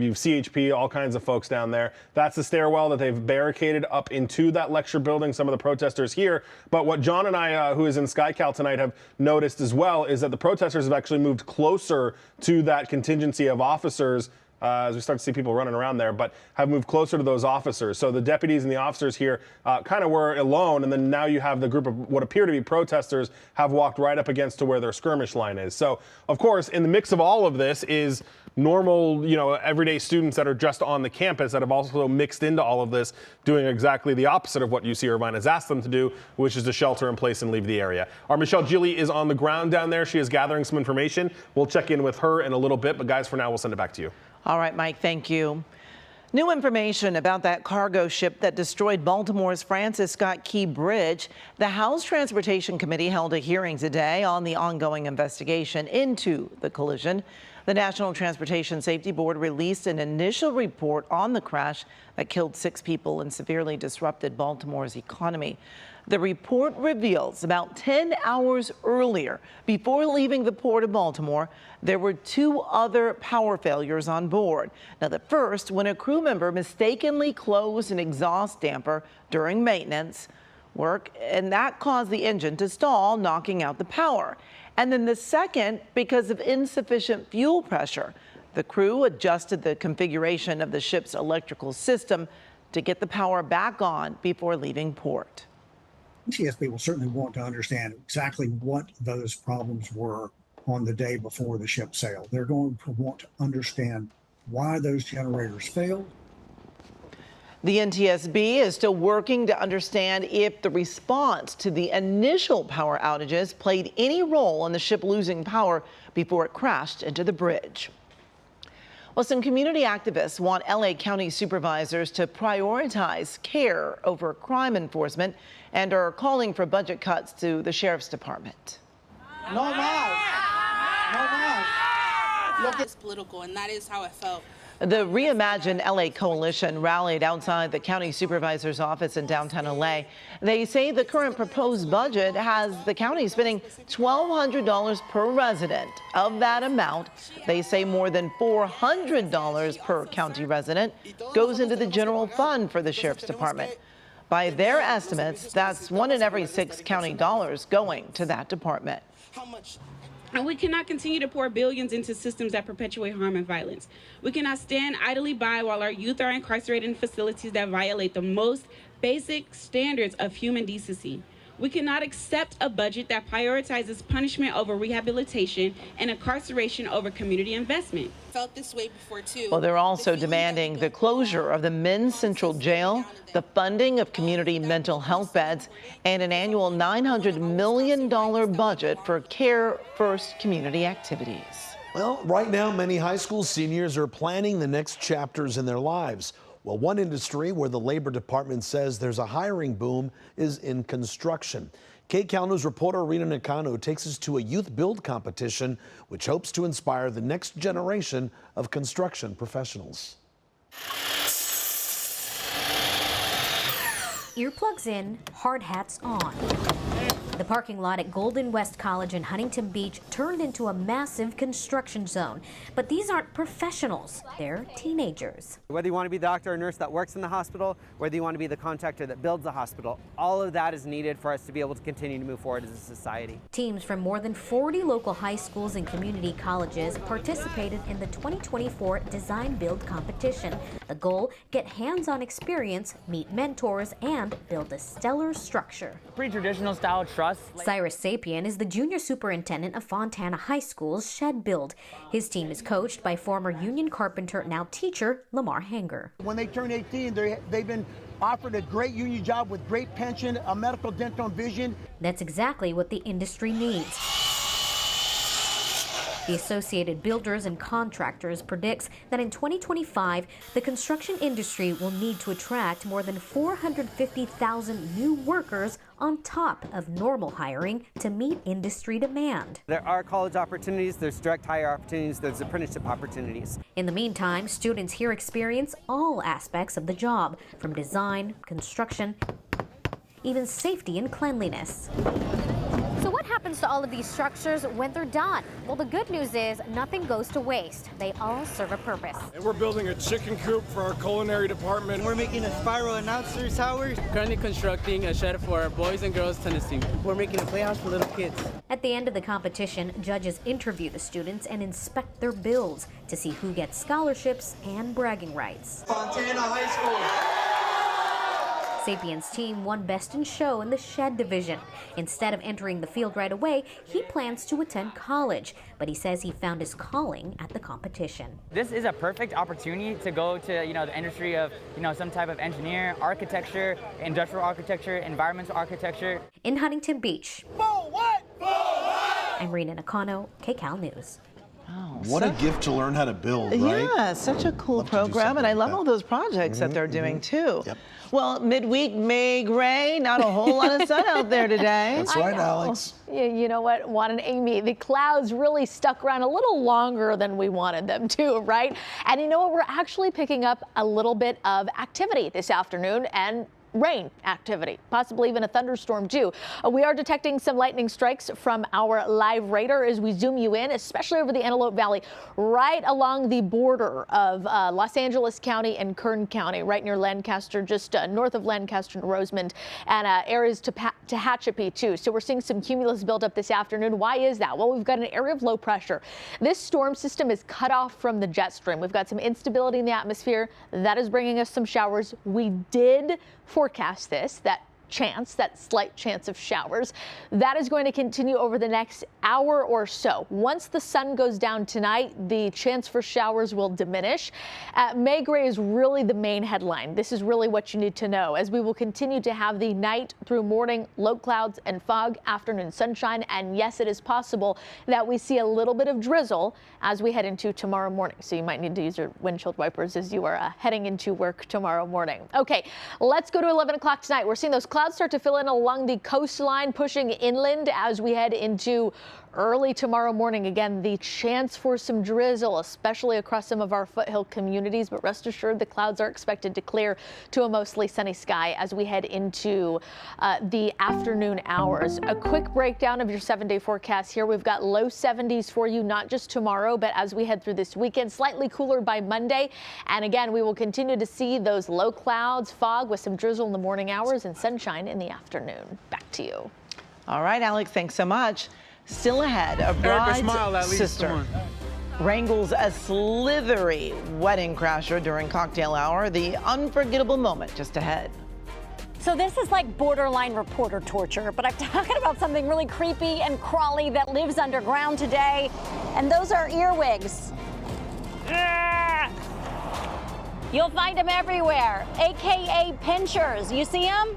you've CHP, all kinds of folks down there. That's the stairwell that they've barricaded up into that lecture building, some of the protesters here. But what John and I, who is in SkyCal tonight, have noticed as well is that the protesters have actually moved closer to that contingency of officers as we start to see people running around there, but have moved closer to those officers. So the deputies and the officers here kind of were alone, and then now you have the group of what appear to be protesters have walked right up against to where their skirmish line is. So, of course, in the mix of all of this is normal, everyday students that are just on the campus that have also mixed into all of this, doing exactly the opposite of what UC Irvine has asked them to do, which is to shelter in place and leave the area. Our Michelle Gilly is on the ground down there. She is gathering some information. We'll check in with her in a little bit, but guys, for now, we'll send it back to you. All right, Mike, thank you. New information about that cargo ship that destroyed Baltimore's Francis Scott Key Bridge. The House Transportation Committee held a hearing today on the ongoing investigation into the collision. The National Transportation Safety Board released an initial report on the crash that killed 6 people and severely disrupted Baltimore's economy. The report reveals about 10 hours earlier, before leaving the port of Baltimore, there were 2 other power failures on board. Now, the first, when a crew member mistakenly closed an exhaust damper during maintenance work, and that caused the engine to stall, knocking out the power. And then the second, because of insufficient fuel pressure. The crew adjusted the configuration of the ship's electrical system to get the power back on before leaving port. TSB will certainly want to understand exactly what those problems were on the day before the ship sailed. They're going to want to understand why those generators failed. The NTSB is still working to understand if the response to the initial power outages played any role in the ship losing power before it crashed into the bridge. Well, some community activists want LA County supervisors to prioritize care over crime enforcement and are calling for budget cuts to the Sheriff's Department. No more. No more. Look, it's political, and that is how it felt. The Reimagine LA Coalition rallied outside the county supervisor's office in downtown LA. They say the current proposed budget has the county spending $1,200 per resident. Of that amount, they say more than $400 per county resident goes into the general fund for the Sheriff's Department. By their estimates, that's 1 in every 6 county dollars going to that department. And we cannot continue to pour billions into systems that perpetuate harm and violence. We cannot stand idly by while our youth are incarcerated in facilities that violate the most basic standards of human decency. We cannot accept a budget that prioritizes punishment over rehabilitation and incarceration over community investment. Felt this way before too. Well, they're also demanding the closure of the Men's Central Jail, the funding of community mental health beds, and an annual $900 million budget for Care First community activities. Well, right now, many high school seniors are planning the next chapters in their lives. Well, one industry where the Labor Department says there's a hiring boom is in construction. KCAL News reporter Rena Nakano takes us to a youth build competition, which hopes to inspire the next generation of construction professionals. Earplugs in, hard hats on. The parking lot at Golden West College in Huntington Beach turned into a massive construction zone. But these aren't professionals, they're teenagers. Whether you want to be the doctor or nurse that works in the hospital, whether you want to be the contractor that builds a hospital, all of that is needed for us to be able to continue to move forward as a society. Teams from more than 40 local high schools and community colleges participated in the 2024 Design Build competition. The goal, get hands-on experience, meet mentors, and build a stellar structure. Pretty traditional style truss. Cyrus Sapien is the junior superintendent of Fontana High School's Shed Build. His team is coached by former union carpenter, now teacher, Lamar Hanger. When they turn 18, they've been offered a great union job with great pension, a medical, dental, and vision. That's exactly what the industry needs. The Associated Builders and Contractors predicts that in 2025, the construction industry will need to attract more than 450,000 new workers on top of normal hiring to meet industry demand. There are college opportunities, there's direct hire opportunities, there's apprenticeship opportunities. In the meantime, students here experience all aspects of the job, from design, construction, even safety and cleanliness. So what happens to all of these structures when they're done? Well, the good news is nothing goes to waste. They all serve a purpose. And we're building a chicken coop for our culinary department. We're making a spiral announcer tower. Currently constructing a shed for our boys and girls tennis team. We're making a playhouse for little kids. At the end of the competition, judges interview the students and inspect their builds to see who gets scholarships and bragging rights. Fontana High School. Sapiens' team won Best in Show in the shed division. Instead of entering the field right away, he plans to attend college, but he says he found his calling at the competition. This is a perfect opportunity to go to, the industry of, some type of engineer, architecture, industrial architecture, environmental architecture. In Huntington Beach, I'm Rena Nakano, KCAL News. Oh, What a gift to learn how to build, right? Yeah, such a cool program, and I love all those projects that they're doing too. Yep. Well, midweek May gray, not a whole lot of sun out there today. That's right, Alex. You know what, Juan and Amy, the clouds really stuck around a little longer than we wanted them to, right? And you know what, we're actually picking up a little bit of activity this afternoon and rain activity, possibly even a thunderstorm too. We are detecting some lightning strikes from our live radar as we zoom you in, especially over the Antelope Valley, right along the border of Los Angeles County and Kern County, right near Lancaster, just north of Lancaster and Rosemont, and areas to Tehachapi too. So we're seeing some cumulus buildup this afternoon. Why is that? Well, we've got an area of low pressure. This storm system is cut off from the jet stream. We've got some instability in the atmosphere that is bringing us some showers. We did forecast this, that slight chance of showers. That is going to continue over the next hour or so. Once the sun goes down tonight, the chance for showers will diminish. May gray is really the main headline. This is really what you need to know, as we will continue to have the night through morning low clouds and fog, afternoon sunshine, and yes, it is possible that we see a little bit of drizzle as we head into tomorrow morning. So you might need to use your windshield wipers as you are heading into work tomorrow morning. Okay, let's go to 11 o'clock tonight. We're seeing those clouds start to fill in along the coastline, pushing inland as we head into early tomorrow morning. Again, the chance for some drizzle, especially across some of our foothill communities, but rest assured the clouds are expected to clear to a mostly sunny sky as we head into the afternoon hours. A quick breakdown of your 7-day forecast here. We've got low 70s for you, not just tomorrow, but as we head through this weekend, slightly cooler by Monday. And again, we will continue to see those low clouds, fog with some drizzle in the morning hours and sunshine in the afternoon. Back to you. All right, Alex, thanks so much. Still ahead, a bride's sister wrangles a slithery wedding crasher during cocktail hour. The unforgettable moment just ahead. So this is like borderline reporter torture, but I'm talking about something really creepy and crawly that lives underground today, and those are earwigs. You'll find them everywhere, AKA pinchers. You see them?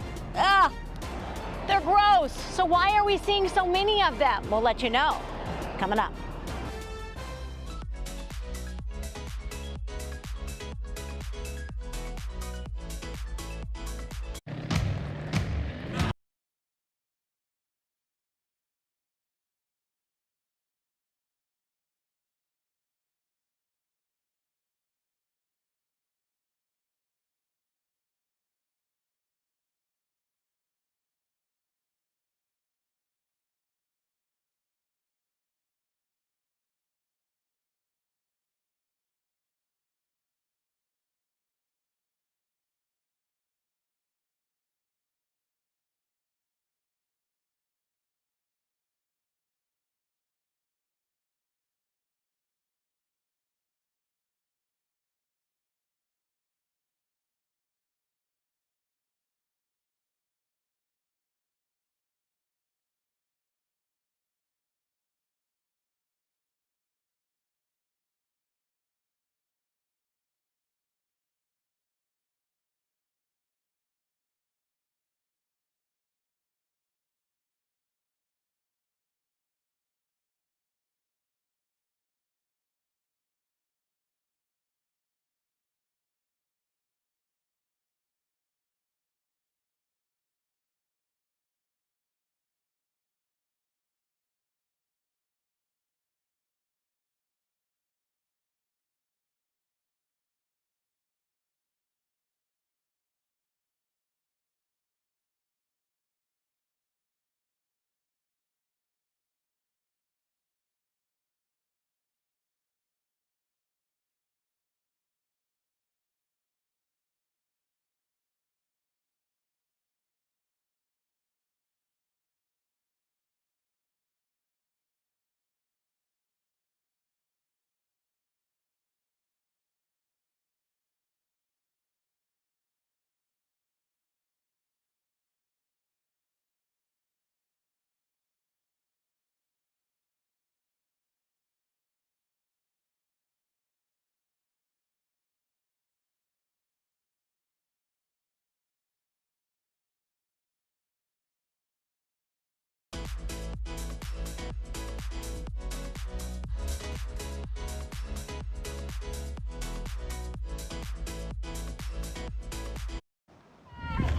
They're gross. So why are we seeing so many of them? We'll let you know coming up.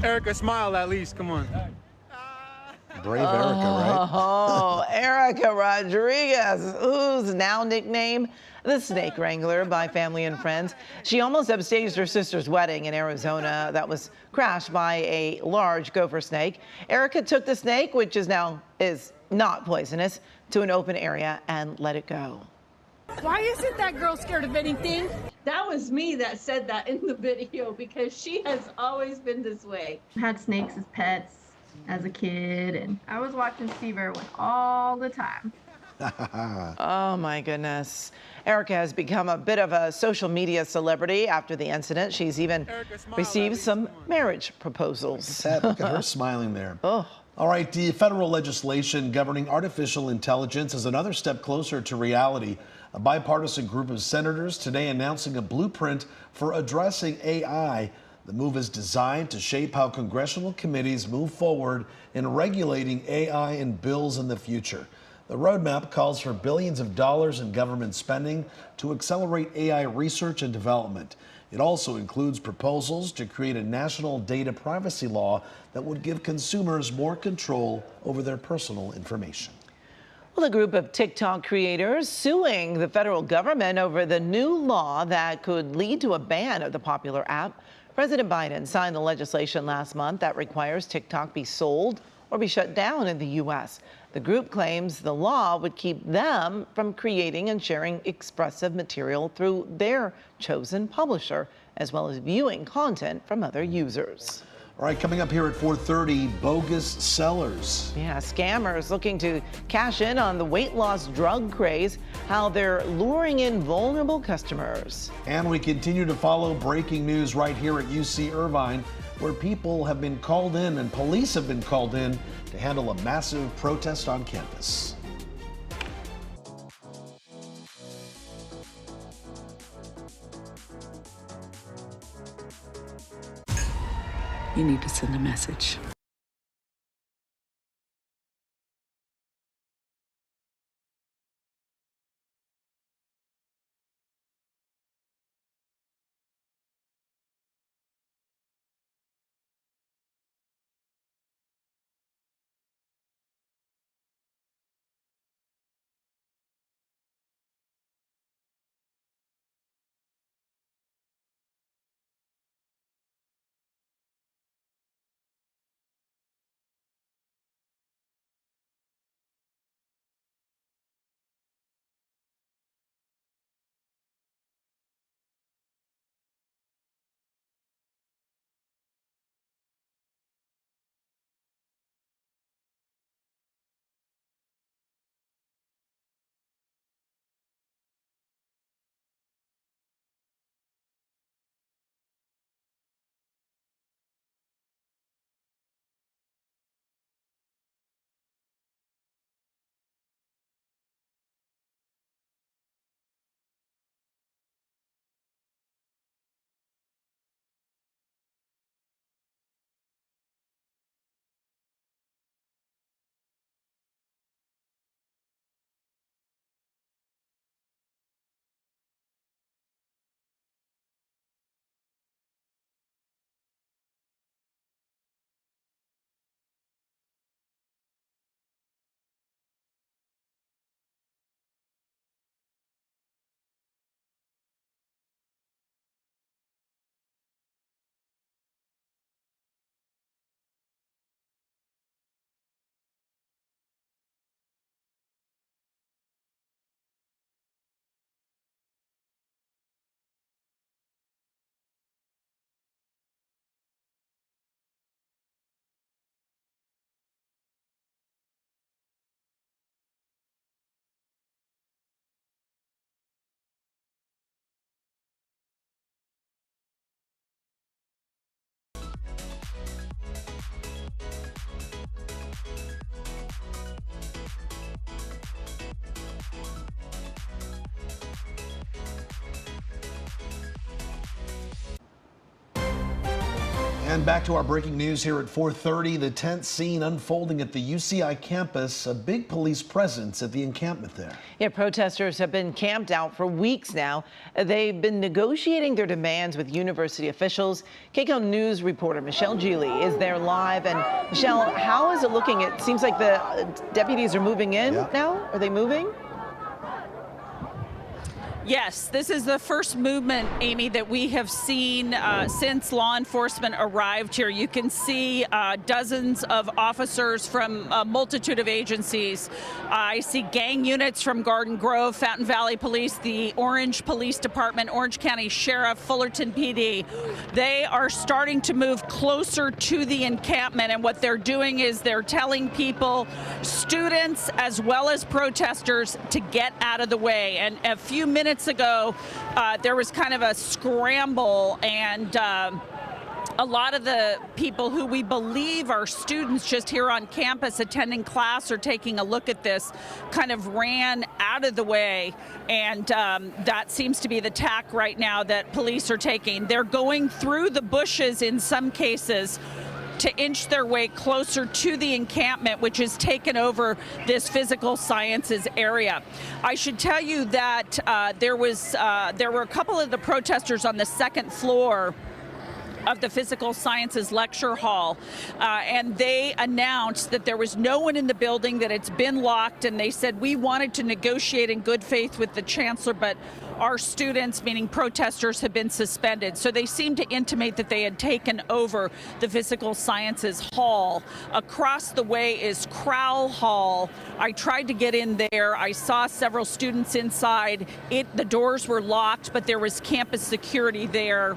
Erica, smile at least. Come on. Brave Erica, right? Oh, Erica Rodriguez, who's now nicknamed the Snake Wrangler by family and friends. She almost upstaged her sister's wedding in Arizona that was crashed by a large gopher snake. Erica took the snake, which is not poisonous, to an open area and let it go. Why isn't that girl scared of anything? That was me that said that in the video because she has always been this way. Had snakes as pets as a kid, and I was watching Steve Irwin all the time. Oh my goodness. Erica has become a bit of a social media celebrity after the incident. She's even received some marriage proposals. Look at her smiling there. Oh. All right, the federal legislation governing artificial intelligence is another step closer to reality. A bipartisan group of senators today announcing a blueprint for addressing AI. The move is designed to shape how congressional committees move forward in regulating AI in bills in the future. The roadmap calls for billions of dollars in government spending to accelerate AI research and development. It also includes proposals to create a national data privacy law that would give consumers more control over their personal information. Well, a group of TikTok creators suing the federal government over the new law that could lead to a ban of the popular app. President Biden signed the legislation last month that requires TikTok be sold or be shut down in the U.S. The group claims the law would keep them from creating and sharing expressive material through their chosen publisher, as well as viewing content from other users. All right, coming up here at 4:30, bogus sellers. Yeah, scammers looking to cash in on the weight loss drug craze, how they're luring in vulnerable customers. And we continue to follow breaking news right here at UC Irvine, where people have been called in and police have been called in to handle a massive protest on campus. You need to send a message. And back to our breaking news here at 4:30. The tense scene unfolding at the UCI campus. A big police presence at the encampment there. Yeah, protesters have been camped out for weeks now. They've been negotiating their demands with university officials. KCAL News reporter Michelle Geely is there live. And Michelle, how is it looking? It seems like the deputies are moving in now. Are they moving? Yes, this is the first movement, Amy, that we have seen since law enforcement arrived here. You can see dozens of officers from a multitude of agencies. I see gang units from Garden Grove, Fountain Valley Police, the Orange Police Department, Orange County Sheriff, Fullerton PD. They are starting to move closer to the encampment, and what they're doing is they're telling people, students as well as protesters, to get out of the way. And a few minutes ago, there was kind of a scramble, and a lot of the people who we believe are students just here on campus attending class or taking a look at this kind of ran out of the way, and that seems to be the tack right now that police are taking. They're going through the bushes in some cases to inch their way closer to the encampment, which has taken over this physical sciences area. I should tell you that there were a couple of the protesters on the second floor of the physical sciences lecture hall, and they announced that there was no one in the building, that it's been locked, and they said, we wanted to negotiate in good faith with the chancellor, but our students, meaning protesters, have been suspended. So they seemed to intimate that they had taken over the physical sciences hall. Across the way is Crowell Hall. I tried to get in there. I saw several students inside. The doors were locked, but there was campus security there,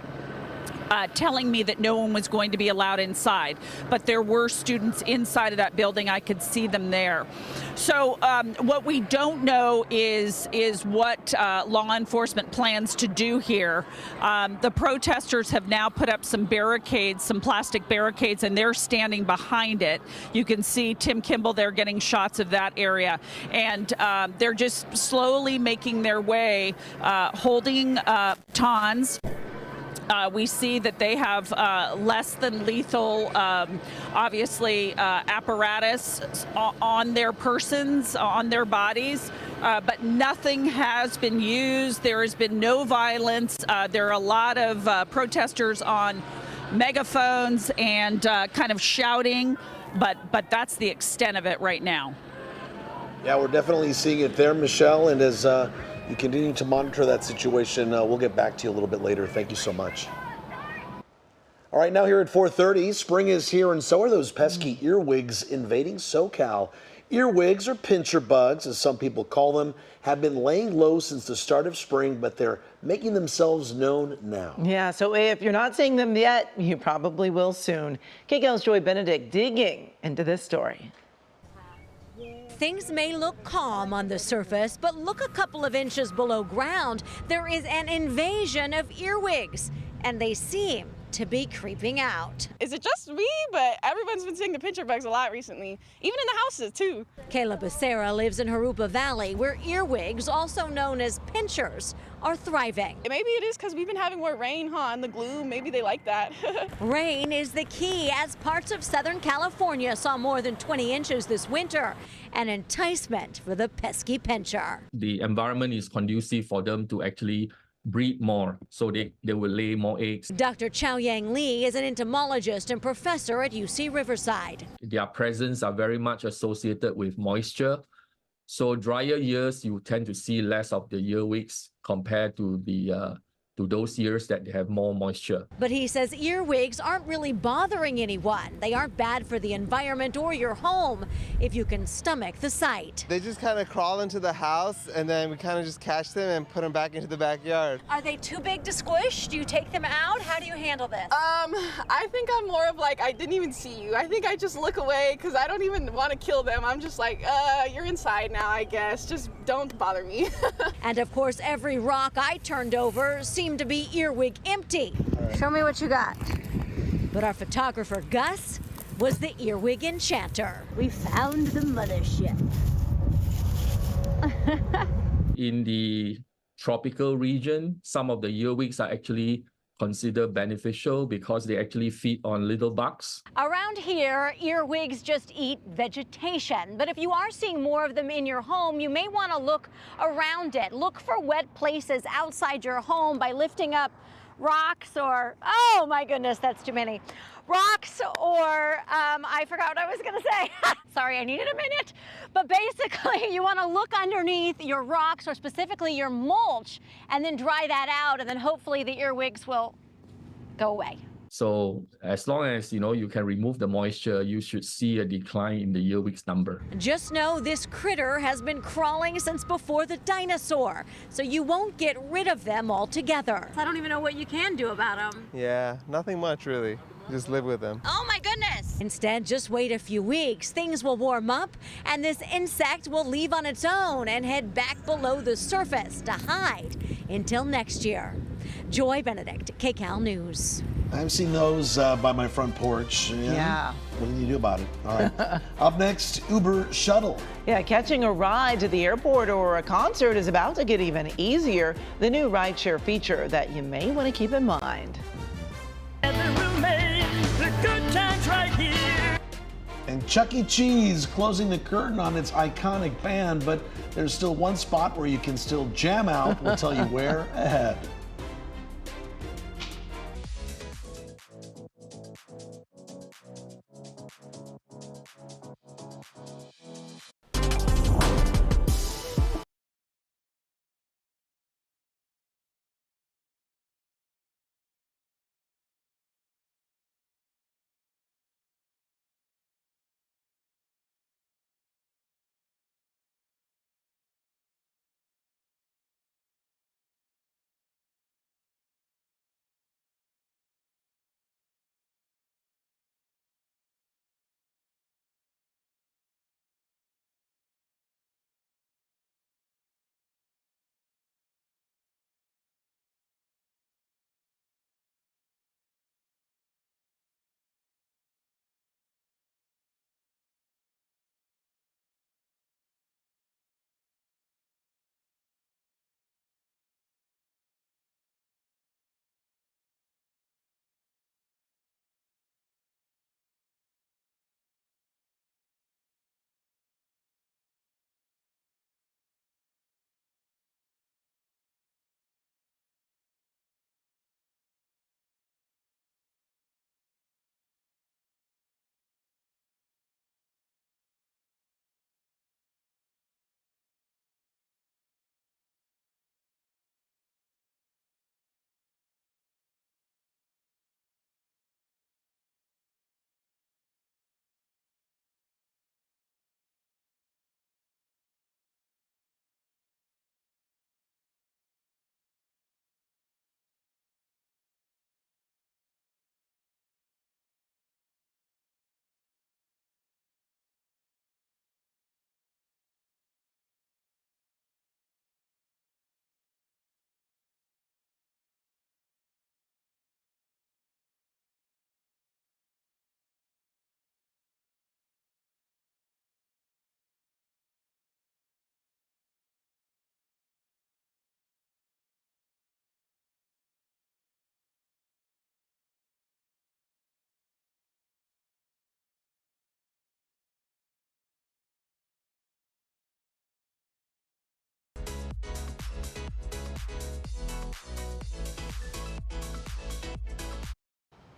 telling me that no one was going to be allowed inside. But there were students inside of that building. I could see them there. So what we don't know is what law enforcement plans to do here. The protesters have now put up some barricades, some plastic barricades, and they're standing behind it. You can see Tim Kimball there getting shots of that area. And they're just slowly making their way, holding batons. We see that they have less than lethal, obviously, apparatus on their persons, on their bodies, but nothing has been used. There has been no violence. There are a lot of protesters on megaphones and kind of shouting, but that's the extent of it right now. Yeah, we're definitely seeing it there, Michelle, and as you continue to monitor that situation, we'll get back to you a little bit later. Thank you so much. All right, now here at 4:30, spring is here, and so are those pesky earwigs invading SoCal. Earwigs, or pincher bugs, as some people call them, have been laying low since the start of spring, but they're making themselves known now. Yeah, so if you're not seeing them yet, you probably will soon. KCAL's Joy Benedict digging into this story. Things may look calm on the surface, but look a couple of inches below ground, there is an invasion of earwigs, and they seem to be creeping out. Is it just me? But everyone's been seeing the pincher bugs a lot recently, even in the houses too. Kayla Becerra lives in Jurupa Valley, where earwigs, also known as pinchers, are thriving. Maybe it is because we've been having more rain, and the gloom, maybe they like that. Rain is the key, as parts of Southern California saw more than 20 inches this winter, an enticement for the pesky pincher. The environment is conducive for them to actually breed more, so they will lay more eggs. Dr. Chow Yang Lee is an entomologist and professor at UC Riverside. Their presence are very much associated with moisture. So drier years, you tend to see less of the earwigs compared to those years that they have more moisture. But he says earwigs aren't really bothering anyone. They aren't bad for the environment or your home if you can stomach the sight. They just kind of crawl into the house, and then we kind of just catch them and put them back into the backyard. Are they too big to squish? Do you take them out? How do you handle this? I think I'm more of like, I didn't even see you. I think I just look away because I don't even want to kill them. I'm just like, you're inside now, I guess. Just don't bother me. And of course, every rock I turned over seemed to be earwig empty. Right. Show me what you got. But our photographer, Gus, was the earwig enchanter. We found the mothership. In the tropical region, some of the earwigs are actually considered beneficial because they actually feed on little bugs. Around here, earwigs just eat vegetation. But if you are seeing more of them in your home, you may want to look around it. Look for wet places outside your home by lifting up rocks or, oh my goodness, that's too many. Rocks or, I forgot what I was going to say. Sorry, I needed a minute. But basically, you want to look underneath your rocks or specifically your mulch and then dry that out, and then hopefully the earwigs will go away. So as long as, you can remove the moisture, you should see a decline in the earwigs number. Just know this critter has been crawling since before the dinosaur, so you won't get rid of them altogether. I don't even know what you can do about them. Yeah, nothing much really. Just live with them. Oh my goodness! Instead, just wait a few weeks. Things will warm up, and this insect will leave on its own and head back below the surface to hide until next year. Joy Benedict, KCAL News. I've seen those by my front porch. Yeah. What do you do about it? All right. Up next, Uber Shuttle. Yeah, catching a ride to the airport or a concert is about to get even easier. The new rideshare feature that you may want to keep in mind. And Chuck E. Cheese closing the curtain on its iconic band, but there's still one spot where you can still jam out. We'll tell you where ahead.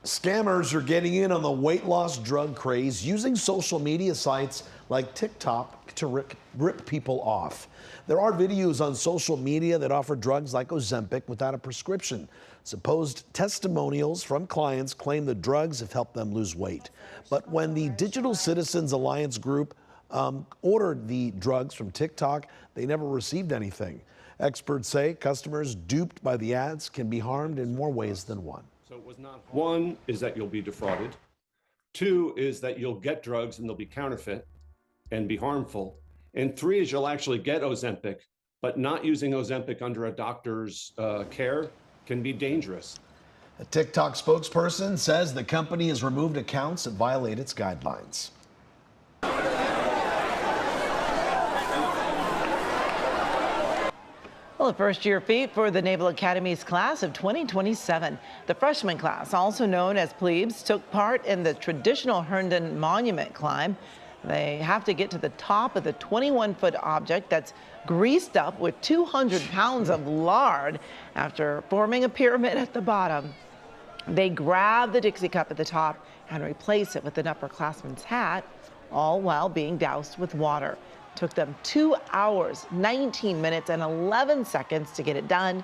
Scammers are getting in on the weight loss drug craze using social media sites like TikTok to rip people off. There are videos on social media that offer drugs like Ozempic without a prescription. Supposed testimonials from clients claim the drugs have helped them lose weight. But when the Digital Citizens Alliance group ordered the drugs from TikTok, they never received anything. Experts say customers duped by the ads can be harmed in more ways than one. So it was not. One is that you'll be defrauded. Two is that you'll get drugs and they'll be counterfeit and be harmful. And three is you'll actually get Ozempic, but not using Ozempic under a doctor's care can be dangerous. A TikTok spokesperson says the company has removed accounts that violate its guidelines. Well, Well, a first-year feat for the Naval Academy's class of 2027. The freshman class, also known as plebes, took part in the traditional Herndon Monument climb. They have to get to the top of the 21-foot object that's greased up with 200 pounds of lard. After forming a pyramid at the bottom, they grab the Dixie cup at the top and replace it with an upperclassman's hat, all while being doused with water. Took them 2 hours, 19 minutes, and 11 seconds to get it done.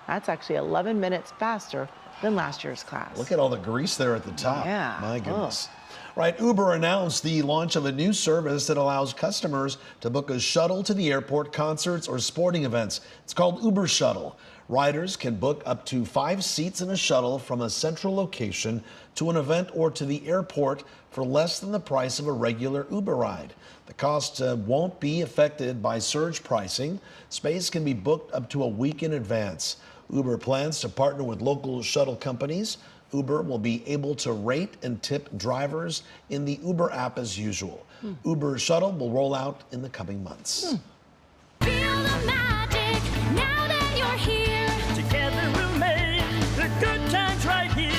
That's actually 11 minutes faster than last year's class. Look at all the grease there at the top. Yeah. My goodness. Right, Uber announced the launch of a new service that allows customers to book a shuttle to the airport, concerts, or sporting events. It's called Uber Shuttle. Riders can book up to 5 seats in a shuttle from a central location to an event or to the airport for less than the price of a regular Uber ride. The cost won't be affected by surge pricing. Space can be booked up to a week in advance. Uber plans to partner with local shuttle companies. Uber will be able to rate and tip drivers in the Uber app as usual. Uber Shuttle will roll out in the coming months. Feel the magic now that you're here. Together we'll make the good times right here.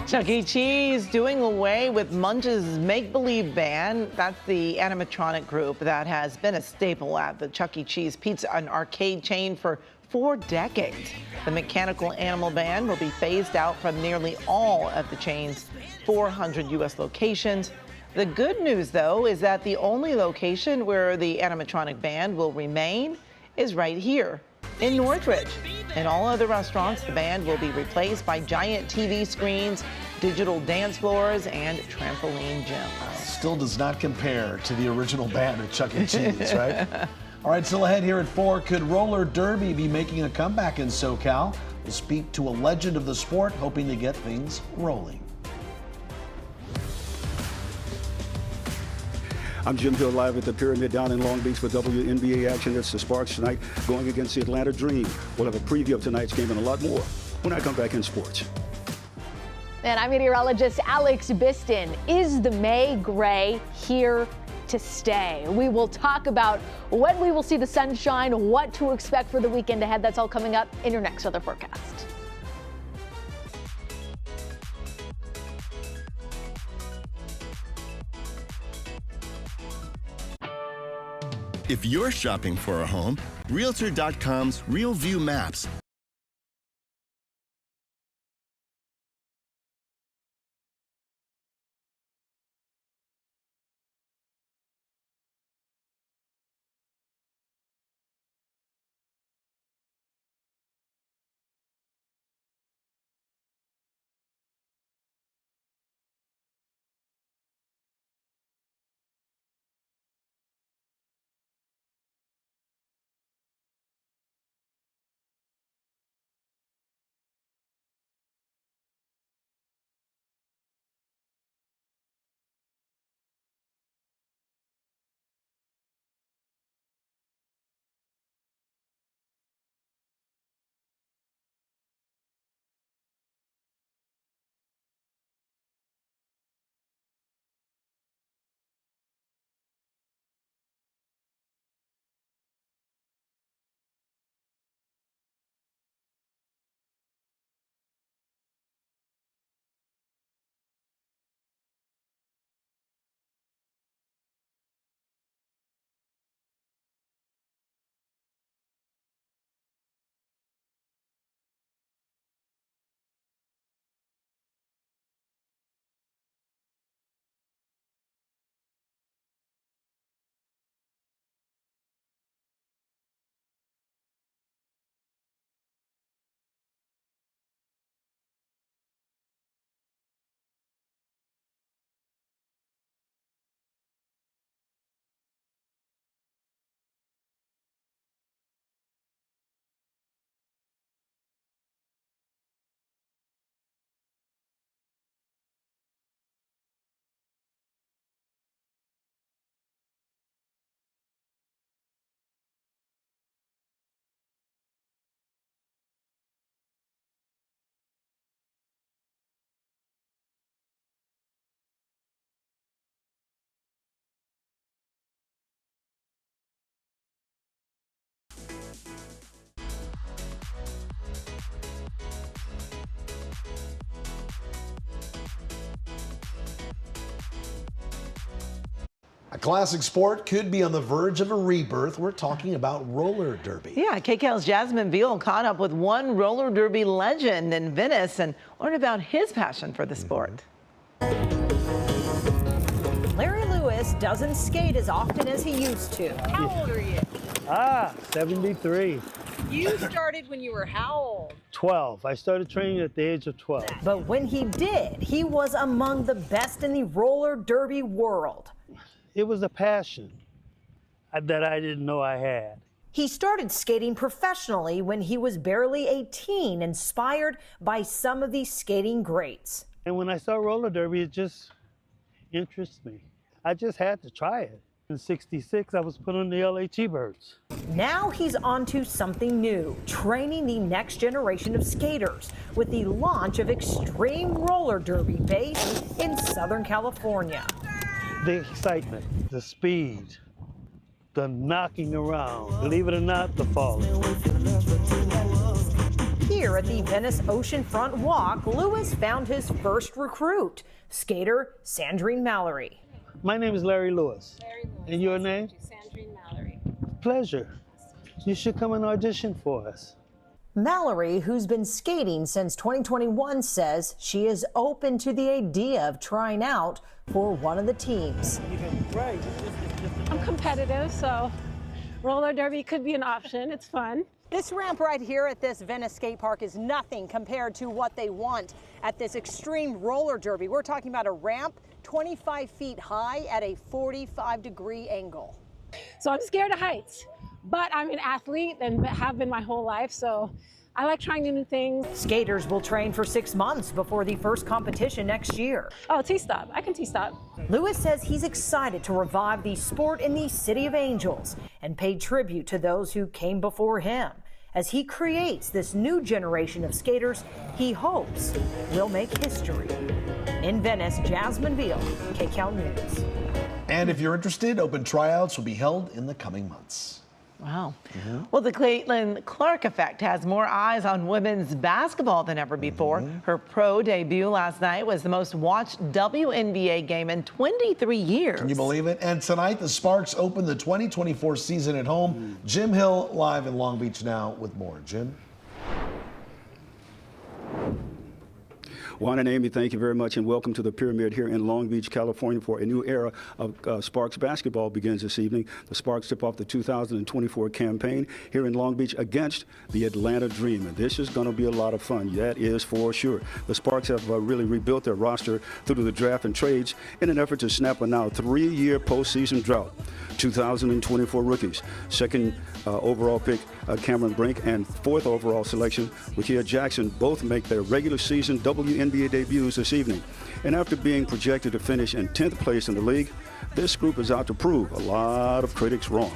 Chuck E. Cheese doing away with Munch's Make-Believe Band. That's the animatronic group that has been a staple at the Chuck E. Cheese pizza and arcade chain for 4 decades. The mechanical animal band will be phased out from nearly all of the chain's 400 U.S. locations. The good news, though, is that the only location where the animatronic band will remain is right here in Northridge. In all other restaurants, the band will be replaced by giant TV screens, digital dance floors, and trampoline gyms. Still does not compare to the original band at Chuck E. Cheese, right? All right, still ahead here at 4, could roller derby be making a comeback in SoCal? We'll speak to a legend of the sport, hoping to get things rolling. I'm Jim Hill live at the Pyramid down in Long Beach for WNBA action. It's the Sparks tonight going against the Atlanta Dream. We'll have a preview of tonight's game and a lot more when I come back in sports. And I'm meteorologist Alex Biston. Is the May gray here to stay? We will talk about when we will see the sunshine, what to expect for the weekend ahead. That's all coming up in your next weather forecast. If you're shopping for a home, Realtor.com's Real View Maps A classic sport could be on the verge of a rebirth. We're talking about roller derby. Yeah, KCAL's Jasmine Veal caught up with one roller derby legend in Venice and learned about his passion for the sport. Larry Lewis doesn't skate as often as he used to. How old are you? 73. You started when you were how old? 12. I started training at the age of 12. But when he did, he was among the best in the roller derby world. It was a passion that I didn't know I had. He started skating professionally when he was barely 18, inspired by some of these skating greats. And when I saw roller derby, it just interests me. I just had to try it. In '66, I was put on the LA T-Birds. Now he's on to something new, training the next generation of skaters with the launch of Extreme Roller Derby based in Southern California. The excitement, the speed, the knocking around, believe it or not, the falling. Here at the Venice Oceanfront Walk, Lewis found his first recruit, skater Sandrine Mallory. My name is Larry Lewis. And your name? Sandrine Mallory. Pleasure. You should come and audition for us. Mallory, who's been skating since 2021, says she is open to the idea of trying out for one of the teams. I'm competitive, so roller derby could be an option. It's fun. This ramp right here at this Venice skate park is nothing compared to what they want at this Extreme Roller Derby. We're talking about a ramp 25 feet high at a 45-degree angle. So I'm scared of heights, but I'm an athlete and have been my whole life, so I like trying new things. Skaters will train for 6 months before the first competition next year. Oh, T-stop. I can T-stop. Lewis says he's excited to revive the sport in the City of Angels and pay tribute to those who came before him. As he creates this new generation of skaters he hopes will make history. In Venice, Jasmine Veal, KCAL News. And if you're interested, open tryouts will be held in the coming months. Wow. Well, the Caitlin Clark effect has more eyes on women's basketball than ever before. Her pro debut last night was the most watched WNBA game in 23 years. Can you believe it? And tonight, the Sparks open the 2024 season at home. Jim Hill live in Long Beach now with more. Jim? Juan and Amy, thank you very much, and welcome to the Pyramid here in Long Beach, California, for a new era of Sparks basketball begins this evening. The Sparks tip off the 2024 campaign here in Long Beach against the Atlanta Dream, and this is going to be a lot of fun. That is for sure. The Sparks have really rebuilt their roster through the draft and trades in an effort to snap a now 3-year postseason drought. 2024 rookies, second overall pick Cameron Brink, and 4th overall selection Rickea Jackson both make their regular season WNBA debuts this evening. And after being projected to finish in 10th place in the league, this group is out to prove a lot of critics wrong.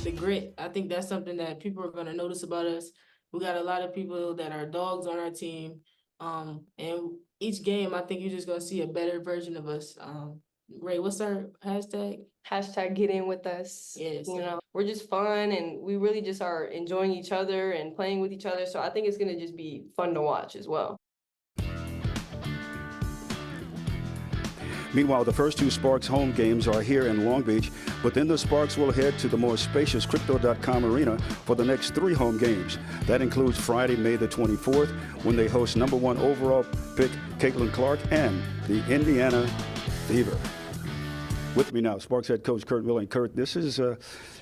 The grit, I think that's something that people are going to notice about us. We got a lot of people that are dogs on our team, and each game I think you're just going to see a better version of us. Ray, what's our hashtag? Hashtag get in with us. Yes. You know, we're just fun and we really just are enjoying each other and playing with each other. So I think it's going to just be fun to watch as well. Meanwhile, the first 2 Sparks home games are here in Long Beach, but then the Sparks will head to the more spacious Crypto.com arena for the next 3 home games. That includes Friday, May the 24th, when they host #1 overall pick Caitlin Clark and the Indiana Fever. With me now, Sparks head coach Kurt Willing. Kurt, this is,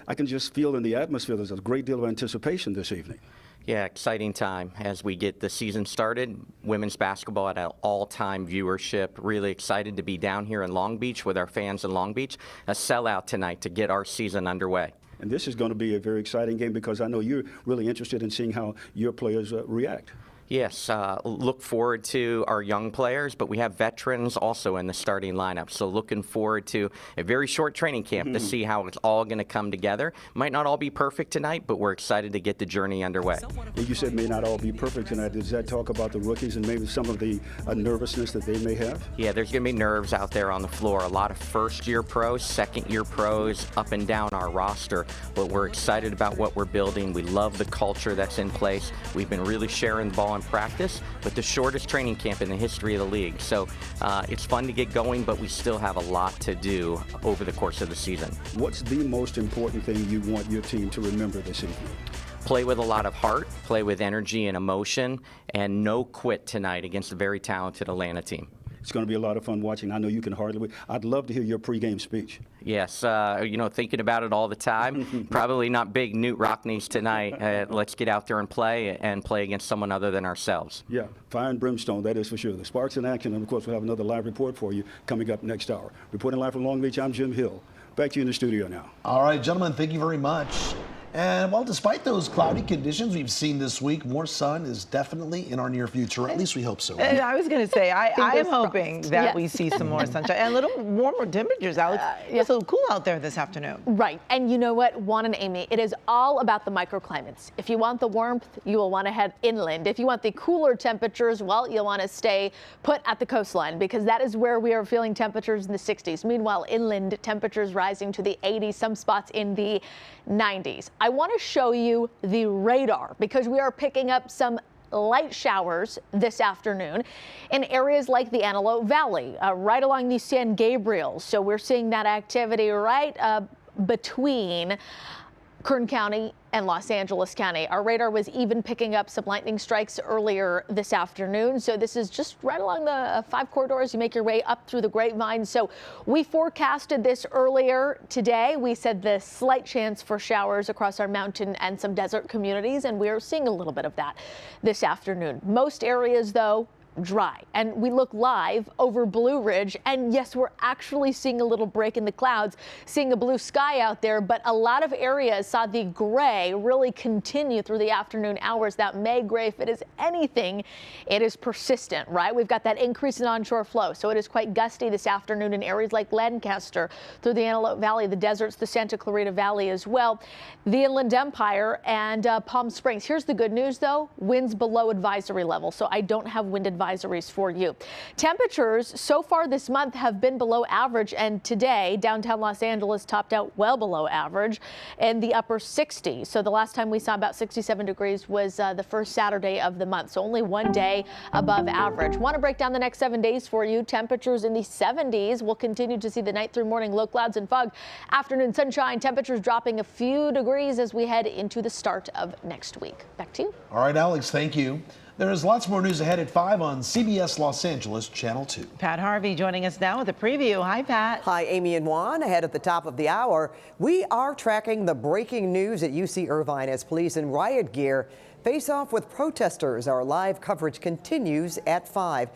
I can just feel in the atmosphere there's a great deal of anticipation this evening. Yeah, exciting time as we get the season started. Women's basketball at an all-time viewership. Really excited to be down here in Long Beach with our fans in Long Beach. A sellout tonight to get our season underway. And this is going to be a very exciting game because I know you're really interested in seeing how your players react. Yes, look forward to our young players, but we have veterans also in the starting lineup. So looking forward to a very short training camp to see how it's all going to come together. Might not all be perfect tonight, but we're excited to get the journey underway. You said may not all be perfect tonight. Does that talk about the rookies and maybe some of the nervousness that they may have? Yeah, there's going to be nerves out there on the floor. A lot of first-year pros, second-year pros up and down our roster, but we're excited about what we're building. We love the culture that's in place. We've been really sharing the ball in practice, but the shortest training camp in the history of the league. So it's fun to get going, but we still have a lot to do over the course of the season. What's the most important thing you want your team to remember this evening? Play with a lot of heart, play with energy and emotion, and no quit tonight against a very talented Atlanta team. It's going to be a lot of fun watching. I know you can hardly wait. I'd love to hear your pregame speech. Yes, you know, thinking about it all the time. Probably not big Newt Rockneys tonight. Let's get out there and play against someone other than ourselves. Yeah, fire and brimstone, that is for sure. The Sparks in action, and of course we'll have another live report for you coming up next hour. Reporting live from Long Beach, I'm Jim Hill. Back to you in the studio now. All right, gentlemen, thank you very much. And well, despite those cloudy conditions we've seen this week, more sun is definitely in our near future. At least we hope so. And I was going to say, I am hoping that Yes. we see some more sunshine and a little warmer temperatures, Alex. It's a little cool out there this afternoon. Right. And you know what, Juan and Amy, it is all about the microclimates. If you want the warmth, you will want to head inland. If you want the cooler temperatures, well, you'll want to stay put at the coastline because that is where we are feeling temperatures in the 60s. Meanwhile, inland temperatures rising to the 80s, some spots in the 90s. I want to show you the radar because we are picking up some light showers this afternoon in areas like the Antelope Valley, right along the San Gabriel. So we're seeing that activity right between Kern County and Los Angeles County. Our radar was even picking up some lightning strikes earlier this afternoon. So this is just right along the 5 corridors. You make your way up through the Grapevine. So we forecasted this earlier today. We said the slight chance for showers across our mountain and some desert communities, and we're seeing a little bit of that this afternoon. Most areas, though, dry. And we look live over Blue Ridge, and yes, we're actually seeing a little break in the clouds, seeing a blue sky out there, but a lot of areas saw the gray really continue through the afternoon hours. That May gray, if it is anything, it is persistent, right? We've got that increase in onshore flow, so it is quite gusty this afternoon in areas like Lancaster, through the Antelope Valley, the deserts, the Santa Clarita Valley as well, the Inland Empire, and Palm Springs. Here's the good news, though. Winds below advisory level, so I don't have wind advisories for you. Temperatures so far this month have been below average, and today downtown Los Angeles topped out well below average in the upper 60s. So the last time we saw about 67 degrees was the first Saturday of the month. So only one day above average. Want to break down the next 7 days for you. Temperatures in the 70s. We'll continue to see the night through morning low clouds and fog. Afternoon sunshine. Temperatures dropping a few degrees as we head into the start of next week. Back to you. All right, Alex, thank you. There is lots more news ahead at 5 on CBS Los Angeles, Channel 2. Pat Harvey joining us now with a preview. Hi, Pat. Hi, Amy and Juan. Ahead at the top of the hour, we are tracking the breaking news at UC Irvine as police in riot gear face off with protesters. Our live coverage continues at 5.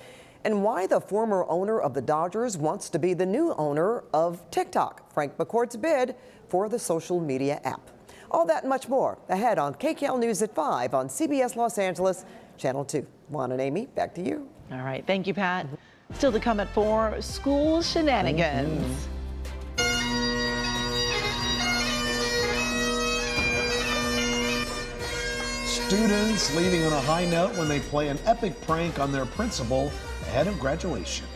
And why the former owner of the Dodgers wants to be the new owner of TikTok. Frank McCourt's bid for the social media app. All that and much more ahead on KCAL News at 5 on CBS Los Angeles, Channel 2. Juan and Amy, back to you. All right. Thank you, Pat. Still to come at 4, school shenanigans. Students leaving on a high note when they play an epic prank on their principal ahead of graduation.